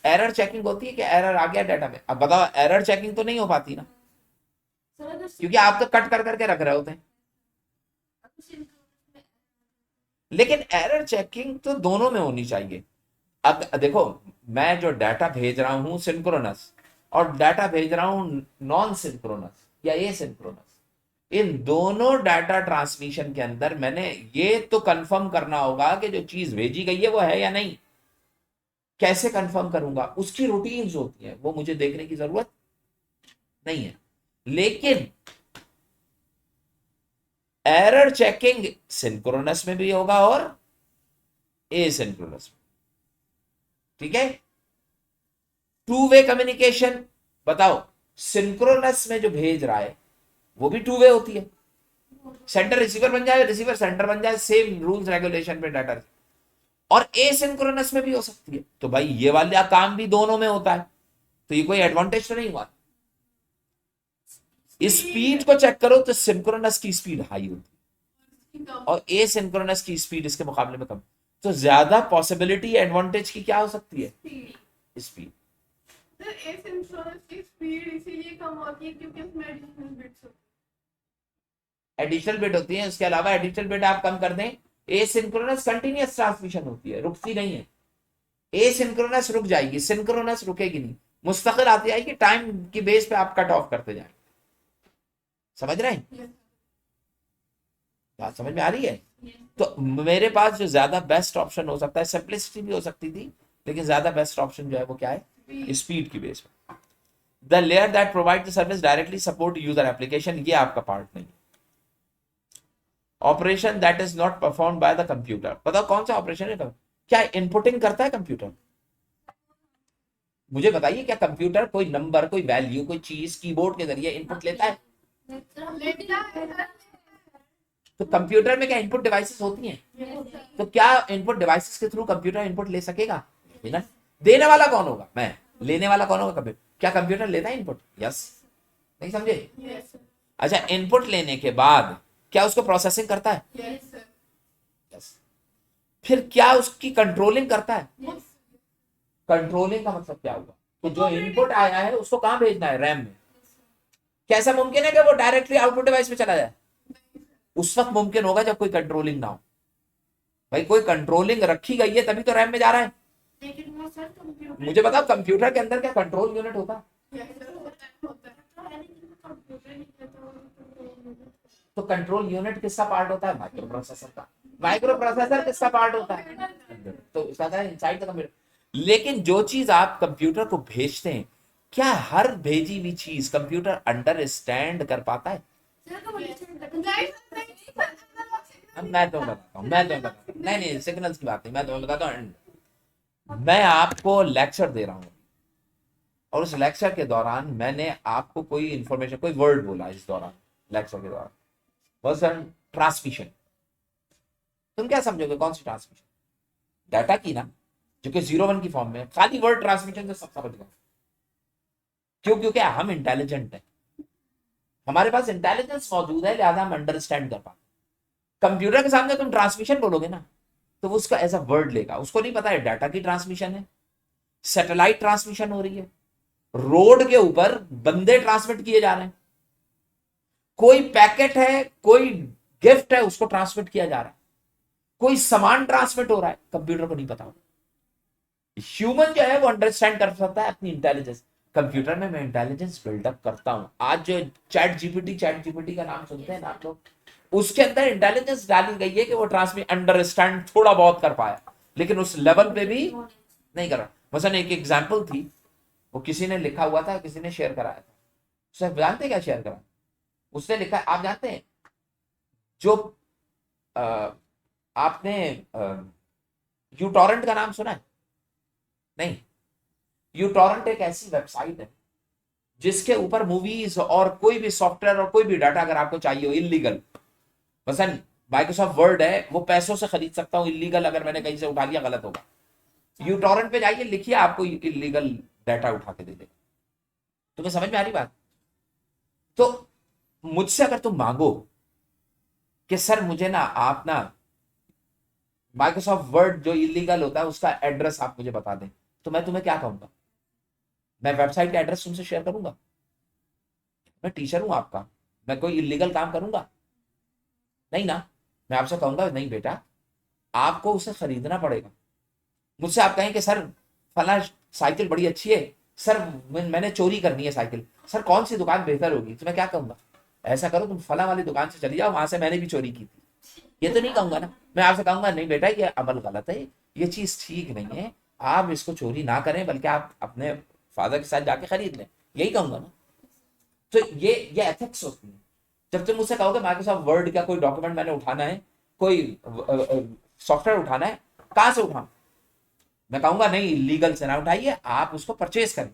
एरर चेकिंग होती है कि एरर आ गया डाटा में। अब बताओ, एरर चेकिंग तो नहीं हो पाती ना, क्योंकि आप तो कट कर करके रख रहे होते हैं। लेकिन एरर चेकिंग तो दोनों में होनी चाहिए। अब देखो, मैं जो डाटा भेज रहा हूं सिंक्रोनस और डाटा भेज रहा हूं नॉन सिंक्रोनस या एसिंक्रोनस, इन दोनों डाटा ट्रांसमिशन के अंदर मैंने ये तो कंफर्म करना होगा कि जो चीज भेजी गई है वो है या नहीं। कैसे कंफर्म करूंगा, उसकी रूटीन्स होती है, वो मुझे देखने की जरूरत नहीं है। लेकिन एरर चेकिंग सिंक्रोनस में भी होगा और एसिंक्रोनस में, ठीक है। टू वे कम्युनिकेशन, बताओ सिंक्रोनस में जो भेज रहा है वो भी टू वे होती है, सेंटर रिसीवर बन जाए, रिसीवर सेंटर बन जाए, सेम रूल्स रेगुलेशन पे डाटा। और एसिंक्रोनस में भी हो सकती है, तो भाई ये वाला काम भी दोनों में होता है, तो ये कोई एडवांटेज तो नहीं हुआ। स्पीड को चेक करो तो सिंक्रोनस की स्पीड हाई होती है और एसिंक्रोनस की स्पीड इसके मुकाबले में कम, तो ज्यादा पॉसिबिलिटी एडवांटेज की क्या हो सकती है, स्पीड। एसिंक्रोनस की स्पीड इसीलिए कम होती है क्योंकि उसमें एडिशनल बिट्स होते एडिशनल बिट होती है, उसके अलावा एडिशनल बिट आप कम कर दें। एसिंक्रोनस कंटिन्यूअस ट्रांसमिशन होती है, रुकती नहीं है। एसिंक्रोनस रुक जाएगी, सिंक्रोनस रुकेगी नहीं, मुस्तकिल आती जाएगी, टाइम की बेस पे आप कट ऑफ करते जाएंगे। समझ रहे हैं, हैं। बात समझ में आ रही है। तो मेरे पास जो ज्यादा बेस्ट ऑप्शन हो सकता है, सिंपलिसिटी भी हो सकती थी लेकिन ज्यादा बेस्ट ऑप्शन जो है वो क्या है, स्पीड की बेस पे। The layer that provide the service directly support user application, ये आपका पार्ट नहीं। Operation that is not perform by the computer, बताओ कौन सा ऑपरेशन है? क्या इनपुटिंग करता है कंप्यूटर? मुझे बताइए, क्या कंप्यूटर कोई नंबर, कोई वैल्यू, कोई चीज कीबोर्ड के जरिए इनपुट लेता है? तो कंप्यूटर में क्या इनपुट डिवाइसेस होती हैं? तो क्या इनपुट डिवाइसेस के थ्रू कंप्यूटर इनपुट ले सकेगा? ना। देने वाला कौन होगा? मैं। लेने वाला कौन होगा? कंप्यूटर। क्या कंप्यूटर लेता है इनपुट? यस। नहीं समझे? अच्छा, इनपुट लेने के बाद क्या उसको प्रोसेसिंग करता है? यस। फिर क्या उसकी कंट्रोलिंग करता है? कंट्रोलिंग का मतलब क्या हुआ? तो जो इनपुट आया है उसको कहां भेजना है? रैम में। कैसा मुमकिन है कि वो डायरेक्टली आउटपुट डिवाइस में चला जाए? उस वक्त मुमकिन होगा जब कोई कंट्रोलिंग ना हो। भाई कोई कंट्रोलिंग रखी गई है तभी तो रैम में जा रहा है। लेकिन वो सर कंप्यूटर, मुझे बताओ कंप्यूटर के अंदर क्या कंट्रोल यूनिट होता है? तो कंट्रोल यूनिट किसका पार्ट होता है? माइक्रो प्रोसेसर का। माइक्रो प्रोसेसर किसका पार्ट होता है? तो इसका क्या है? Inside the computer. लेकिन जो चीज आप कंप्यूटर को भेजते हैं, क्या हर भेजी हुई चीज कंप्यूटर अंडरस्टैंड कर पाता है? अब मैं तो बताता हूँ, नहीं नहीं सिग्नल्स की बात नहीं, मैं तुम्हें बताता हूँ। मैं आपको लेक्चर दे रहा हूँ और उस लेक्चर के दौरान मैंने आपको कोई इंफॉर्मेशन, कोई वर्ड बोला इस दौरान, लेक्चर के दौरान, पर्सन ट्रांसमिशन। तुम क्या समझोगे कौन सी ट्रांसमिशन? डाटा की ना, जो कि 0 1 की फॉर्म में। खाली वर्ड ट्रांसमिशन से सब समझ गए। क्यों? क्योंकि हम इंटेलिजेंट हैं, हमारे पास इंटेलिजेंस मौजूद है, लिहाजा हम अंडरस्टैंड कर पाते। कंप्यूटर के सामने तुम ट्रांसमिशन बोलोगे ना, तो वो उसका एज अ वर्ड लेगा। उसको नहीं पता है डाटा की ट्रांसमिशन है, सैटेलाइट ट्रांसमिशन हो रही है, रोड के ऊपर बंदे ट्रांसमिट किए जा रहे हैं, कोई पैकेट है, कोई गिफ्ट है, उसको ट्रांसमिट किया जा रहा है, कोई सामान ट्रांसमिट हो रहा है। कंप्यूटर को नहीं पता होगा। ह्यूमन जो है वो अंडरस्टैंड कर सकता है अपनी इंटेलिजेंस। कंप्यूटर में मैं इंटेलिजेंस बिल्डअप करता हूं। आज जो चैट जीपीटी का नाम सुनते हैं ना आप लोग, उसके अंदर इंटेलिजेंस डाली गई है कि वो ट्रांसमिट, अंडरस्टैंड थोड़ा बहुत कर पाया, लेकिन उस लेवल पे भी नहीं कर रहा। मसलन एक एग्जाम्पल थी, वो किसी ने लिखा हुआ था, किसी ने शेयर कराया था। उसे जानते क्या शेयर करा? उसने लिखा, आप जानते हैं जो आपने यूटॉरेंट का नाम सुना है? नहीं। यूटॉरेंट एक ऐसी वेबसाइट है जिसके ऊपर मूवीज और कोई भी सॉफ्टवेयर और कोई भी डाटा अगर आपको चाहिए हो इलीगल, मसलन माइक्रोसॉफ्ट वर्ड है, वो पैसों से खरीद सकता हूं इलीगल, अगर मैंने कहीं से उठा लिया गलत होगा। यूटॉरेंट पे जाइए, लिखिए, आपको इलीगल डाटा उठा के दे देगा। तुम्हें समझ में आ रही बात? तो मुझसे अगर तुम मांगो कि सर मुझे ना आप ना माइक्रोसॉफ्ट वर्ड जो इलीगल होता है उसका एड्रेस आप मुझे बता दें, तो मैं तुम्हें क्या कहूंगा? मैं वेबसाइट का एड्रेस तुमसे शेयर करूंगा? मैं टीचर हूं आपका, मैं कोई इलीगल काम करूंगा? नहीं ना। मैं आपसे कहूंगा नहीं बेटा, आपको उसे खरीदना पड़ेगा। मुझसे आप कहें कि सर फला साइकिल बड़ी अच्छी है, सर मैंने चोरी करनी है साइकिल, सर कौन सी दुकान बेहतर होगी? तो मैं क्या कहूंगा? ऐसा करो तुम फला वाली दुकान से चली जाओ, वहां से मैंने भी चोरी की थी। ये तो नहीं कहूंगा ना। मैं आपसे कहूंगा नहीं बेटा ये अमल गलत है, ये चीज ठीक नहीं है, आप इसको चोरी ना करें बल्कि आप अपने फादर के साथ जाके खरीद लें, यही कहूंगा ना। तो ये एथिक्स होती है। जब तुम मुझसे कहोगे माइक्रोसॉफ्ट वर्ड का कोई डॉक्यूमेंट मैंने उठाना है, कोई सॉफ्टवेयर उठाना है, कहां से उठाऊं? मैं कहूंगा नहीं लीगल से ना उठाइए, आप उसको परचेज करें,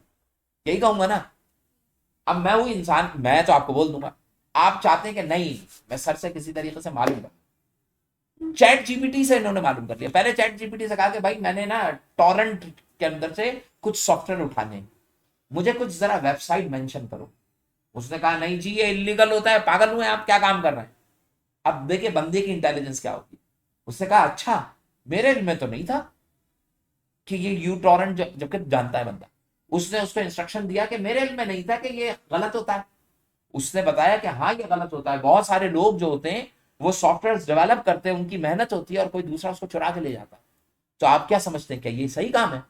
यही कहूंगा ना। अब मैं हूं इंसान, मैं तो आपको बोल दूंगा। आप चाहते हैं कि नहीं मैं सर से किसी तरीके से मालूम करूं, चैट जीपीटी से इन्होंने मालूम कर लिया। पहले चैट जीपीटी से कहा कि भाई मैंने ना टॉरेंट के अंदर से कुछ सॉफ्टवेयर उठाने, मुझे कुछ जरा वेबसाइट मेंशन करो। उसने कहा नहीं जी ये इलीगल होता है, पागल हुए आप, क्या काम कर रहे हैं? अब देखिए बंदे की इंटेलिजेंस क्या होती है। उसने कहा अच्छा मेरे इल्म में तो नहीं था कि ये यू टॉरेंट, जबकि जानता है बंदा, उसने उसको इंस्ट्रक्शन दिया कि मेरे इल्म में नहीं था कि ये गलत होता है। उसने बताया कि हाँ ये गलत होता है। बहुत सारे लोग जो होते हैं वो सॉफ्टवेयर डेवलप करते हैं, उनकी मेहनत होती है और कोई दूसरा उसको चुरा के ले जाता है। तो आप क्या समझते हैं, क्या ये सही काम है?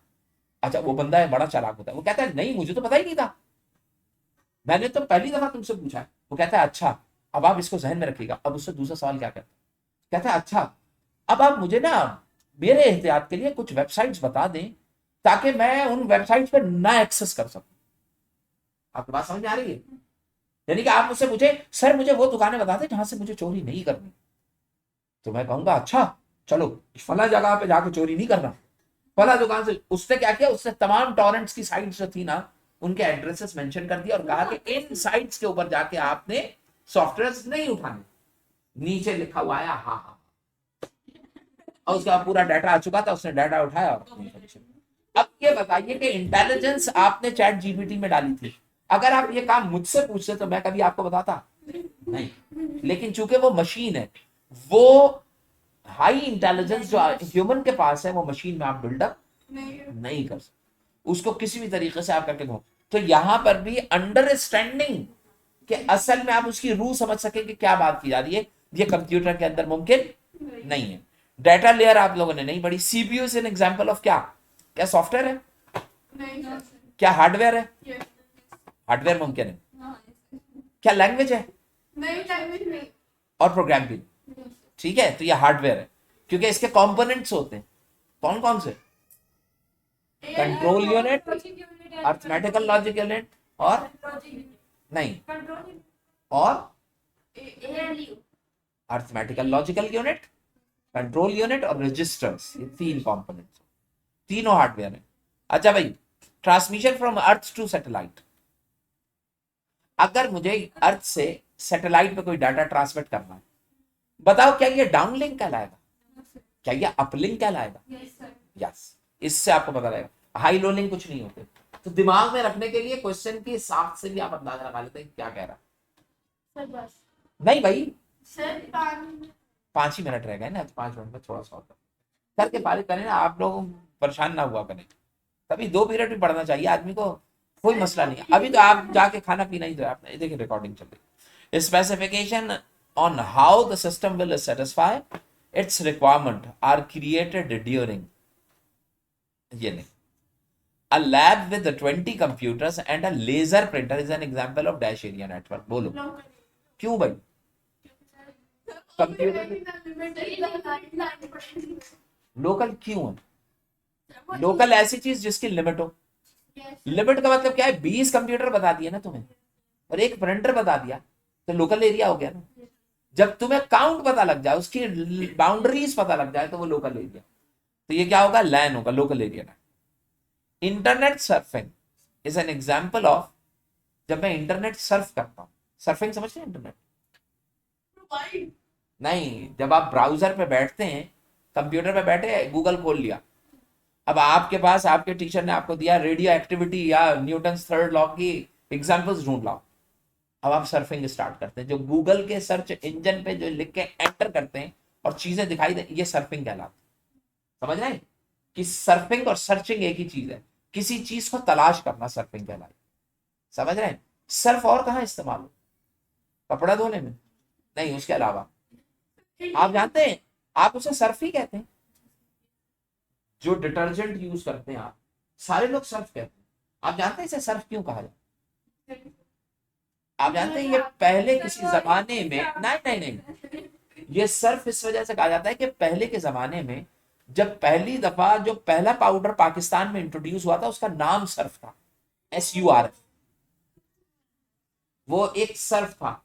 अच्छा वो बंदा है बड़ा चालाक होता है, वो कहता है नहीं मुझे तो पता ही नहीं था, मैंने तो पहली दफा तुमसे पूछा है। वो कहता है अच्छा, अब आप इसको जहन में रखिएगा। अब उससे दूसरा सवाल क्या करता है, कहता है अच्छा अब आप मुझे ना मेरे एहतियात के लिए कुछ वेबसाइट्स बता दें ताकि मैं उन वेबसाइट पर ना एक्सेस कर सकूं। आपकी बात समझ में आ रही है? यानी कि आप मुझसे पूछे सर मुझे वो दुकानें बता दे जहां से मुझे चोरी नहीं करनी, तो मैं कहूंगा अच्छा चलो फला जगह पे जाके चोरी नहीं करना, फला दुकान से। उसने क्या किया, उसने तमाम टॉरेंट्स की साइट्स जो थी ना उनके एड्रेसेस मेंशन कर दिया और कहा कि इन साइट्स के ऊपर जाके आपने सॉफ्टवेयर नहीं उठाने। नीचे लिखा हुआ आया हाँ हाँ, और उसका पूरा डाटा आ चुका था, उसने डाटा उठाया और अपनी information। अब ये बताइए कि इंटेलिजेंस आपने चैट जीपीटी में डाली थी, अगर आप ये काम मुझसे पूछते तो मैं कभी आपको बताता नहीं, लेकिन चूंकि वो मशीन है, वो हाई इंटेलिजेंस जो ह्यूमन के पास है वो मशीन में आप बिल्डअप नहीं कर सकते, उसको किसी भी तरीके से आप करके दो। तो यहां पर भी अंडरस्टैंडिंग कि असल में आप उसकी रूह समझ सके कि क्या बात की जा रही है, ये कंप्यूटर के अंदर मुमकिन नहीं है। डाटा लेयर आप लोगों ने नहीं पढ़ी। CPU is an example of क्या, क्या सॉफ्टवेयर है, क्या हार्डवेयर है, हार्डवेयर मुमकिन है, क्या लैंग्वेज है, और प्रोग्राम भी, ठीक है। तो ये हार्डवेयर है क्योंकि इसके कंपोनेंट्स होते हैं, कौन कौन से, control unit, arithmetical logic unit, और नहीं, और arithmetical logical unit, control unit और रजिस्टर्स, ये तीन कंपोनेंट्स, तीनों हार्डवेयर है। अच्छा भाई, transmission from earth to satellite, अगर मुझे अर्थ से सैटेलाइट पे कोई डाटा ट्रांसमिट करना है, बताओ क्या ये डाउनलिंक कहलाएगा, क्या ये अपलिंक कहलाएगा? यस, इससे आपको पता लगेगा। हाई लो लिंक कुछ नहीं होते। तो दिमाग में रखने के लिए क्वेश्चन की साख से भी आप अंदाजा लगा लेते हैं क्या कह रहा। सर बस नहीं भाई, सर 5 ही मिनट रह गए ना, 5 मिनट में थोड़ा सा होता करके पारित करें ना, आप लोग परेशान ना हुआ करें। तभी 2 पीरियड भी पढ़ना चाहिए आदमी को, कोई मसला नहीं है। अभी तो आप जाके खाना पीना ही, तो आपने देखिए रिकॉर्डिंग चल रही। Specification on how the system will satisfy its requirement are created during, ये नहीं, a lab with 20 computers and a laser printer is an example of dash area network। बोलो क्यों भाई, कंप्यूटर लोकल क्यों है? लोकल ऐसी चीज जिसकी लिमिट हो। लिमिट का मतलब क्या है, 20 कंप्यूटर बता दिए ना तुम्हें और एक प्रिंटर बता दिया तो लोकल एरिया हो गया ना। जब तुम्हें काउंट पता लग जाए, उसकी बाउंड्रीज पता लग जाए, तो वो लोकल एरिया। तो ये क्या होगा, लैन होगा, लोकल एरिया ना। Internet surfing is an example of, जब मैं इंटरनेट सर्फ करता हूं, सर्फिंग समझते हैं इंटरनेट? नहीं, जब आप ब्राउजर पे बैठते हैं, कंप्यूटर पे बैठे, गूगल खोल लिया, अब आपके पास आपके टीचर ने आपको दिया रेडियो एक्टिविटी या न्यूटन्स थर्ड लॉ की एग्जांपल्स ढूंढ लाओ। अब आप सर्फिंग स्टार्ट करते हैं, जो गूगल के सर्च इंजन पे जो लिख के एंटर करते हैं और चीजें दिखाई दे, ये सर्फिंग कहलाती है। समझ रहे हैं कि सर्फिंग और सर्चिंग एक ही चीज है, किसी चीज को तलाश करना सर्फिंग कहलाती है। समझ रहे हैं? सर्फ और कहाँ इस्तेमाल हो, कपड़ा धोने में नहीं, उसके अलावा आप जानते हैं, आप उसे सर्फ ही कहते हैं। जो डिटर्जेंट यूज करते हैं आप, सारे लोग सर्फ कहते हैं। आप जानते हैं इसे सर्फ क्यों कहा जाता है? आप जानते हैं ये पहले किसी जमाने में, नहीं नहीं नहीं, ये सर्फ इस वजह से कहा जाता है कि पहले के जमाने में जब पहली दफा जो पहला पाउडर पाकिस्तान में इंट्रोड्यूस हुआ था, उसका नाम सर्फ था, SURF, वो एक सर्फ था।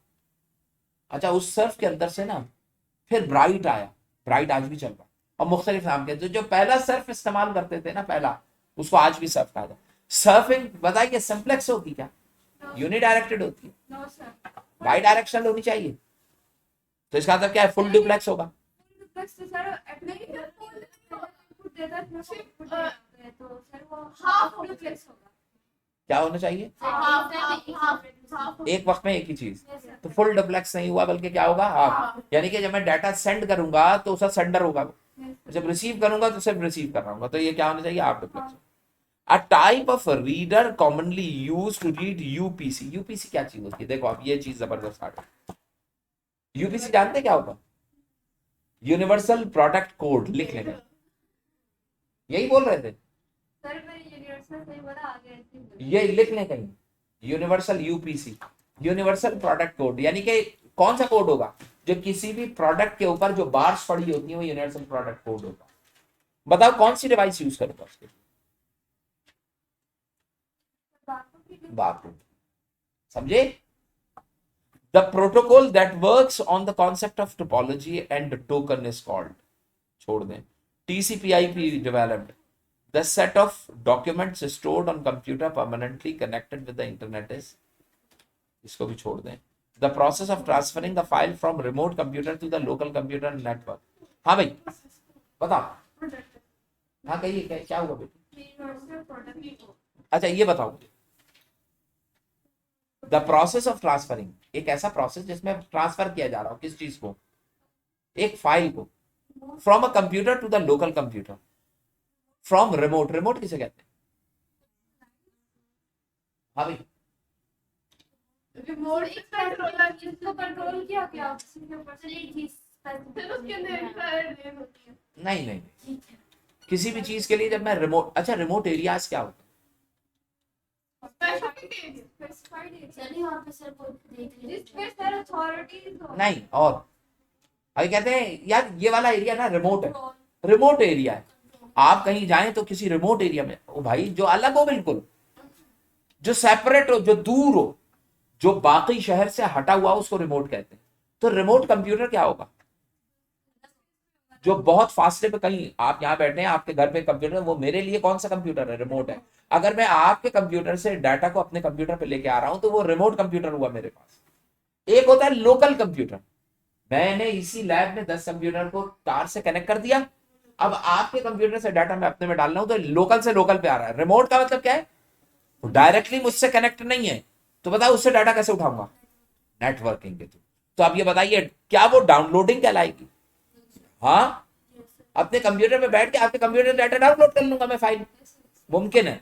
अच्छा, उस सर्फ के अंदर से ना फिर ब्राइट आया, ब्राइट आज भी चल रहा है, और मुख्तलिफ नाम के। जो पहला सर्फ इस्तेमाल करते थे ना पहला, उसको आज भी सर्फ कहा जाता है। सर्फिंग बताइए सिंप्लेक्स होती क्या, यूनिडायरेक्टेड होती है, बाई डायरेक्शनल होनी चाहिए। तो इसका मतलब क्या है, फुल डुप्लेक्स होगा। क्या होना चाहिए, एक वक्त में एक ही चीज। तो फुल डुप्लेक्स नहीं हुआ, बल्कि क्या होगा, हाफ। यानी कि जब मैं डाटा सेंड करूंगा तो उसका सेंडर होगा, जब रिसीव करूंगा तो सिर्फ रिसीव कर रहा हूँ। तो ये क्या होना चाहिए, half duplex. A type of reader commonly used to read UPC। UPC क्या चीज होती है, देखो आप, ये चीज जबरदस्त आ गई। UPC जानते क्या होता, यूनिवर्सल प्रोडक्ट कोड लिख लेंगे, यही बोल रहे थे, ये लिख लें कहीं, universal UPC, universal product code. यानी कि कौन सा कोड होगा, जो किसी भी प्रोडक्ट के ऊपर जो बार्स पड़ी होती है वो यूनिवर्सल प्रोडक्ट कोड होगा। बताओ कौन सी डिवाइस यूज करूंगा उसके लिए, बाथरूम। समझे? The protocol that works on the concept of topology and token is called, छोड़ दें, TCP IP developed the set of documents stored on computer permanently connected with the internet is, इसको भी छोड़ दें, the process of transferring the file from remote computer to the local computer network. हाँ भाई बताओ, हाँ कहिए क्या हुआ बेटी? अच्छा ये बताओ, द प्रोसेस ऑफ ट्रांसफरिंग, एक ऐसा प्रोसेस जिसमें ट्रांसफर किया जा रहा हो किस चीज को, एक फाइल को, from a computer to the local computer, from remote, remote किसे कहते हैं? हाँ भाई रिमोट कंट्रोलर जिसको कंट्रोल किया क्या उसके ऊपर से एक चीज फिर उसके अंदर इंफ्रारेड रेज होती है। नहीं नहीं नहीं, किसी भी चीज के लिए जब मैं रिमोट, अच्छा रिमोट एरियाज क्या होता स्पेसिफाइड एरिया चलिए वहाँ पे सर को देख जिस लीजिए। पे सर अथॉरिटीज है? हो। नहीं, और अभी कहते हैं यार ये वाला एरिया ना रिमोट है, रिमोट एरिया है, आप कहीं जाएं तो किसी रिमोट एरिया में, ओ भाई जो अलग हो बिल्कुल, जो सेपरेट हो, जो दूर हो, जो बाकी शहर से हटा हुआ हो, उसको रिमोट कहते हैं। तो रिमोट कंप्यूटर क्या होगा? जो बहुत फासले पे, कहीं आप यहाँ बैठे हैं, आपके घर पे कंप्यूटर, वो मेरे लिए कौन सा कंप्यूटर है? रिमोट है। अगर मैं आपके कंप्यूटर से डाटा को अपने कंप्यूटर पे लेके आ रहा हूं तो वो रिमोट कंप्यूटर हुआ मेरे पास। एक होता है लोकल कंप्यूटर, मैंने इसी लैब में 10 कंप्यूटर को तार से कनेक्ट कर दिया, अब आपके कंप्यूटर से डाटा मैं अपने में डाल रहा हूं तो लोकल से लोकल पे आ रहा है। रिमोट का मतलब क्या है? डायरेक्टली मुझसे कनेक्ट नहीं है, तो बताओ उससे डाटा कैसे उठाऊंगा? नेटवर्किंग के थ्रू। तो अब ये बताइए, क्या वो डाउनलोडिंग कहलाएगी? हाँ, अपने कंप्यूटर पे बैठ के आपके कंप्यूटर डाटा डाउनलोड कर लूंगा मैं फाइल, मुमकिन है।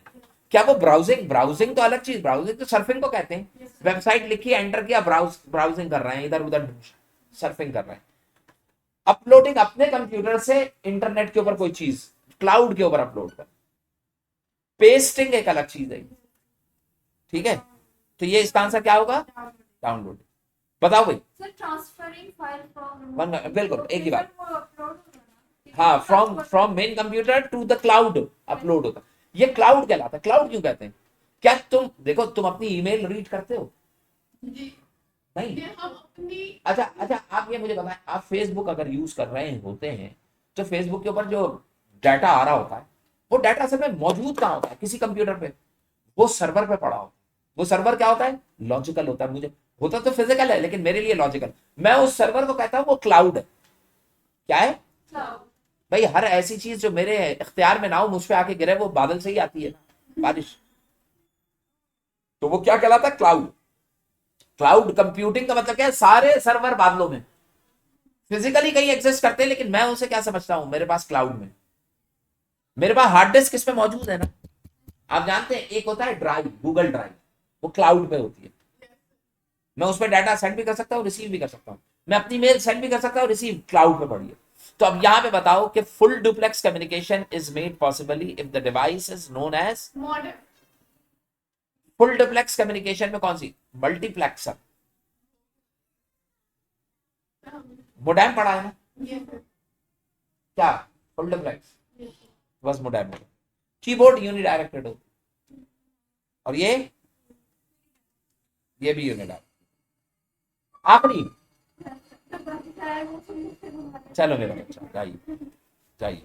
क्या वो ब्राउजिंग? ब्राउजिंग तो अलग चीज, ब्राउजिंग तो सर्फिंग को कहते हैं। वेबसाइट लिखी, एंटर किया, ब्राउजिंग कर रहे हैं, इधर उधर सर्फिंग कर रहे हैं। अपलोडिंग अपने कंप्यूटर से इंटरनेट के ऊपर कोई चीज, क्लाउड के ऊपर अपलोड कर। पेस्टिंग एक अलग चीज है, ठीक है? तो ये इसका आंसर क्या होगा? डाउनलोड। बताओ भाई। सर ट्रांसफरिंग फाइल फ्रॉम बिल्कुल एक ही बात। अपलोड हाँ, from main computer to the cloud upload होता, ये क्लाउड कहलाता है। क्लाउड क्यों कहते हैं? क्या तुम देखो, तुम अपनी ईमेल रीड करते हो? जी नहीं। ये हम अपनी अच्छा अच्छा, आप ये मुझे बताएं, आप फेसबुक अगर यूज कर रहे होते हैं तो फेसबुक के ऊपर जो डाटा आ रहा होता है, वो डाटा असल में मौजूद कहाँ होता है? किसी कंप्यूटर पे, वो सर्वर पे पड़ा होता है। वो सर्वर क्या होता है? लॉजिकल होता है। मुझे होता तो फिजिकल है, लेकिन मेरे लिए लॉजिकल। मैं उस सर्वर को कहता हूं वो क्लाउड है। क्या है भाई? हर ऐसी चीज जो मेरे इख्तियार में ना हो, मुझ पे आके गिरे, वो बादल से ही आती है, बारिश, तो वो क्या कहलाता है? क्लाउड। क्लाउड कंप्यूटिंग का मतलब क्या है? सारे सर्वर बादलों में फिजिकली कहीं एग्जिस्ट करते हैं, लेकिन मैं उसे क्या समझता हूं? मेरे पास क्लाउड में, मेरे पास हार्ड डिस्क किस पे मौजूद है ना, आप जानते हैं, एक होता है ड्राइव, गूगल ड्राइव, वो क्लाउड पे होती है। मैं उस पर डाटा सेंड भी कर सकता हूँ, रिसीव भी कर सकता हूँ। मैं अपनी मेल सेंड भी कर सकता हूँ, रिसीव क्लाउड पे पड़ी है। तो अब यहां पे बताओ कि full duplex communication is made possibly if the device is known as, modern full duplex communication में कौन सी? मल्टीप्लेक्सर। मोडेम पढ़ा है ना? क्या फुल डुप्लेक्स? बस मोडेम। कीबोर्ड यूनिडायरेक्टेड हो, और ये भी यूनिडायरेक्टेड। आखिरी, चलो मेरा बच्चा जाइए जाइए।